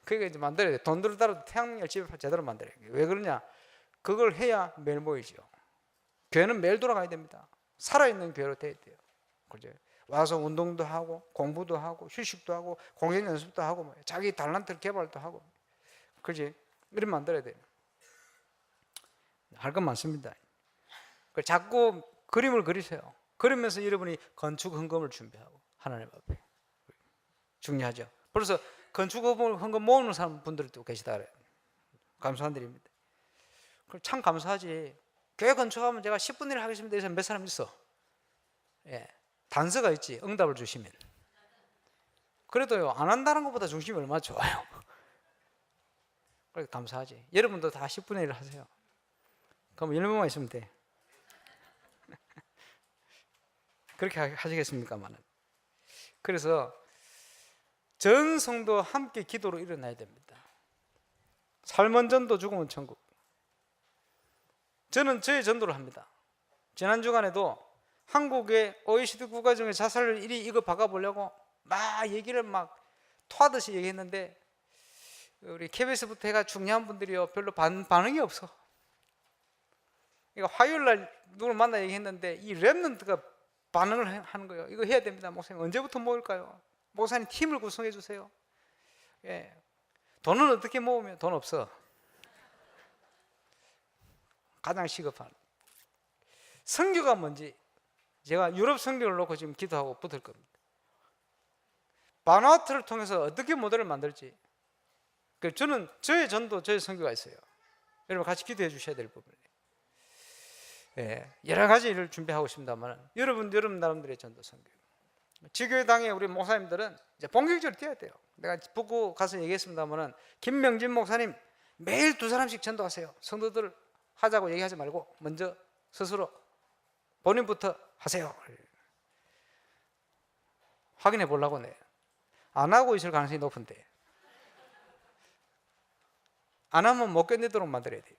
S2: 그러니까 이제 만들어야 돼. 돈 들더라도 태양열 집을 제대로 만들어야 돼. 왜 그러냐? 그걸 해야 매일 모이죠. 교회는 매일 돌아가야 됩니다. 살아있는 교회로 돼야 돼요. 그죠? 와서 운동도 하고 공부도 하고 휴식도 하고 공연 연습도 하고 뭐 자기 달란트 개발도 하고, 그지? 이런 만들어야 돼요. 할 건 많습니다. 자꾸 그림을 그리세요. 그러면서 여러분이 건축 헌금을 준비하고 하나님 앞에 중요하죠. 그래서 건축 헌금 모으는 사람 분들도 계시다 그래요. 감사한 일입니다. 참 감사하지. 교회 건축하면 제가 10분 일 하겠습니다. 해서 몇 사람 있어? 예, 단서가 있지. 응답을 주시면. 그래도요, 안 한다는 것보다 중심이 얼마나 좋아요. 그래 감사하지. 여러분도 다 10분의 1 하세요. 그럼 10명만 있으면 돼. 그렇게 하시겠습니까만은. 그래서 전 성도 함께 기도로 일어나야 됩니다. 삶은 전도, 죽음은 천국. 저는 저의 전도를 합니다. 지난 주간에도 한국의 OECD 국가 중에 자살률 1위 이거 바꿔보려고 막 얘기를 막 토하듯이 얘기했는데, 우리 KBS부터 해가 중요한 분들이요 별로 반응이 없어. 그러니까 화요일날 누굴 만나 얘기했는데 이 랩런트가 반응을 하는 거예요. 이거 해야 됩니다. 목사님 언제부터 모일까요? 목사님 팀을 구성해 주세요. 예. 돈은 어떻게 모으면? 돈 없어. 가장 시급한 선교가 뭔지 제가 유럽 선교를 놓고 지금 기도하고 붙을 겁니다. 바누아투를 통해서 어떻게 모델을 만들지, 저는 저의 전도, 저의 선교가 있어요. 여러분 같이 기도해 주셔야 될 부분이에요. 예, 여러 가지 일을 준비하고 있습니다만 여러분 나름대로의 전도 선교. 지교회당의 우리 목사님들은 이제 본격적으로 뛰어야 돼요. 내가 북구 가서 얘기했습니다만 김명진 목사님 매일 2사람씩 전도하세요. 성도들 하자고 얘기하지 말고 먼저 스스로 본인부터 하세요. 확인해 보려고 내. 안 하고 있을 가능성이 높은데 안 하면 못 견디도록 만들어야 돼요.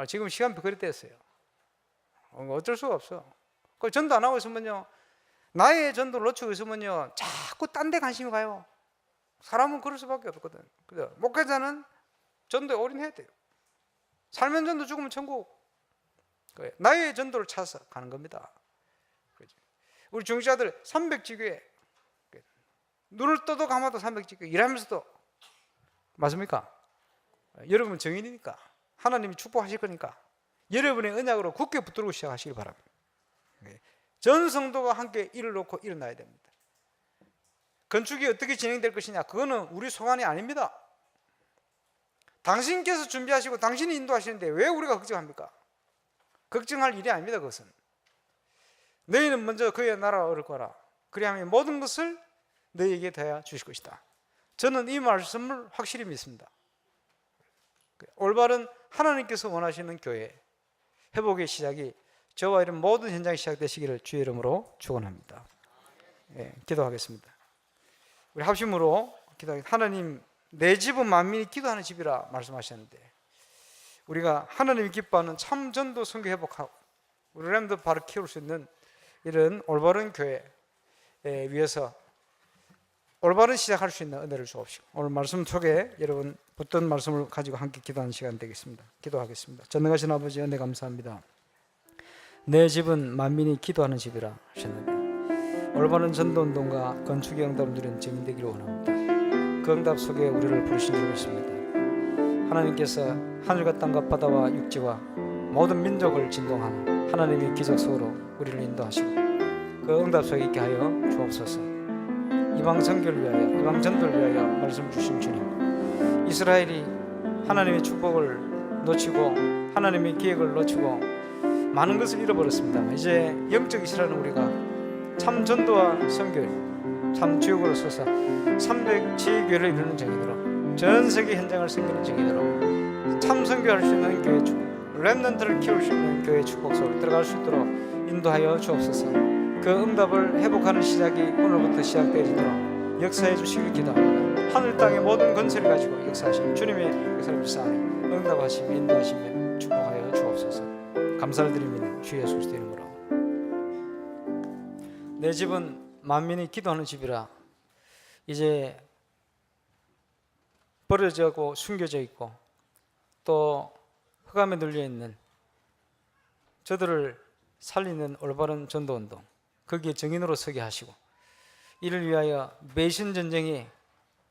S2: 지금 시간표 그리 됐어요. 어쩔 수가 없어. 전도 안 하고 있으면요, 나의 전도를 놓치고 있으면요 자꾸 딴 데 관심이 가요. 사람은 그럴 수밖에 없거든. 그죠? 목회자는 전도에 올인해야 돼요. 살면 전도, 죽으면 천국. 나의 전도를 찾아서 가는 겁니다. 우리 중직자들 300지교에 눈을 떠도 감아도 300지교에 일하면서도, 맞습니까? 여러분 정인이니까 하나님이 축복하실 거니까 여러분의 언약으로 굳게 붙들고 시작하시기 바랍니다. 전 성도가 함께 일을 놓고 일어나야 됩니다. 건축이 어떻게 진행될 것이냐, 그거는 우리 소관이 아닙니다. 당신께서 준비하시고 당신이 인도하시는데 왜 우리가 걱정합니까? 걱정할 일이 아닙니다. 그것은 너희는 먼저 그의 나라를 얻거라. 그리하면 모든 것을 너희에게 더하여 주실 것이다. 저는 이 말씀을 확실히 믿습니다. 올바른 하나님께서 원하시는 교회 회복의 시작이 저와 이런 모든 현장이 시작되시기를 주의 이름으로 축원합니다. 예, 기도하겠습니다. 우리 합심으로 기도하겠습니다. 하나님, 내 집은 만민이 기도하는 집이라 말씀하셨는데, 우리가 하나님이 기뻐하는 참 전도 선교 회복하고 우리 렘도 바로 키울 수 있는 이런 올바른 교회 위해서 올바른 시작할 수 있는 은혜를 주옵시고, 오늘 말씀 속에 여러분 붙든 말씀을 가지고 함께 기도하는 시간 되겠습니다. 기도하겠습니다. 전능하신 아버지, 은혜 감사합니다. 내 집은 만민이 기도하는 집이라 하셨는데, 올바른 전도운동과 건축의 응답을 누리는 증인 되기를 원합니다. 그 응답 속에 우리를 부르신 줄 믿습니다. 하나님께서 하늘과 땅과 바다와 육지와 모든 민족을 진동하는 하나님의 기적 속으로 우리를 인도하시고 그 응답 속에 있게 하여 주옵소서. 이방 선교를 위하여, 이방 전도를 위하여 말씀 주신 주님, 이스라엘이 하나님의 축복을 놓치고 하나님의 계획을 놓치고 많은 것을 잃어버렸습니다. 이제 영적 이스라엘은 우리가 참 전도와 선교, 참 주역으로 서서 300지교회를 이루는 정인으로, 전 세계 현장을 섬기는 정인으로 참 선교할 수 있는 교회 축복, 렘넌트를 키울 수 있는 교회 축복 속으로 들어갈 수 있도록 인도하여 주옵소서. 그 응답을 회복하는 시작이 오늘부터 시작되어지도록 역사해 주시길 기도합니다. 하늘 땅의 모든 건설을 가지고 역사하신 주님의 역사를 불쌍히 응답하시며 인도하시며 축복하여 주옵소서. 감사를 드립니다. 주 예수 그리스도 이름으로. 내 집은 만민이 기도하는 집이라 이제 버려져고 숨겨져 있고 또 흑암에 눌려 있는 저들을 살리는 올바른 전도운동, 거기에 정인으로 서게 하시고 이를 위하여 매신 전쟁이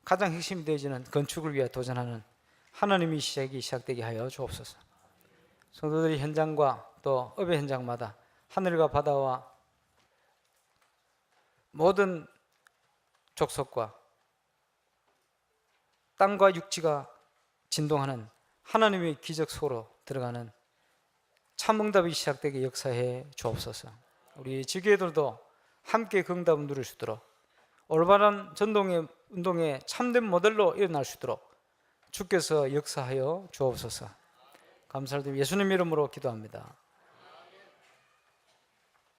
S2: 가장 핵심이 되어지는 건축을 위해 도전하는 하나님의 시작되게 하여 주옵소서. 성도들이 현장과 또 업의 현장마다 하늘과 바다와 모든 족속과 땅과 육지가 진동하는 하나님의 기적 속으로 들어가는 참응답이 시작되게 역사해 주옵소서. 우리 지교회들도 함께 그 응답을 누릴 수 있도록 올바른 전동의 운동의 참된 모델로 일어날 수 있도록 주께서 역사하여 주옵소서. 감사를 드리며 예수님 이름으로 기도합니다.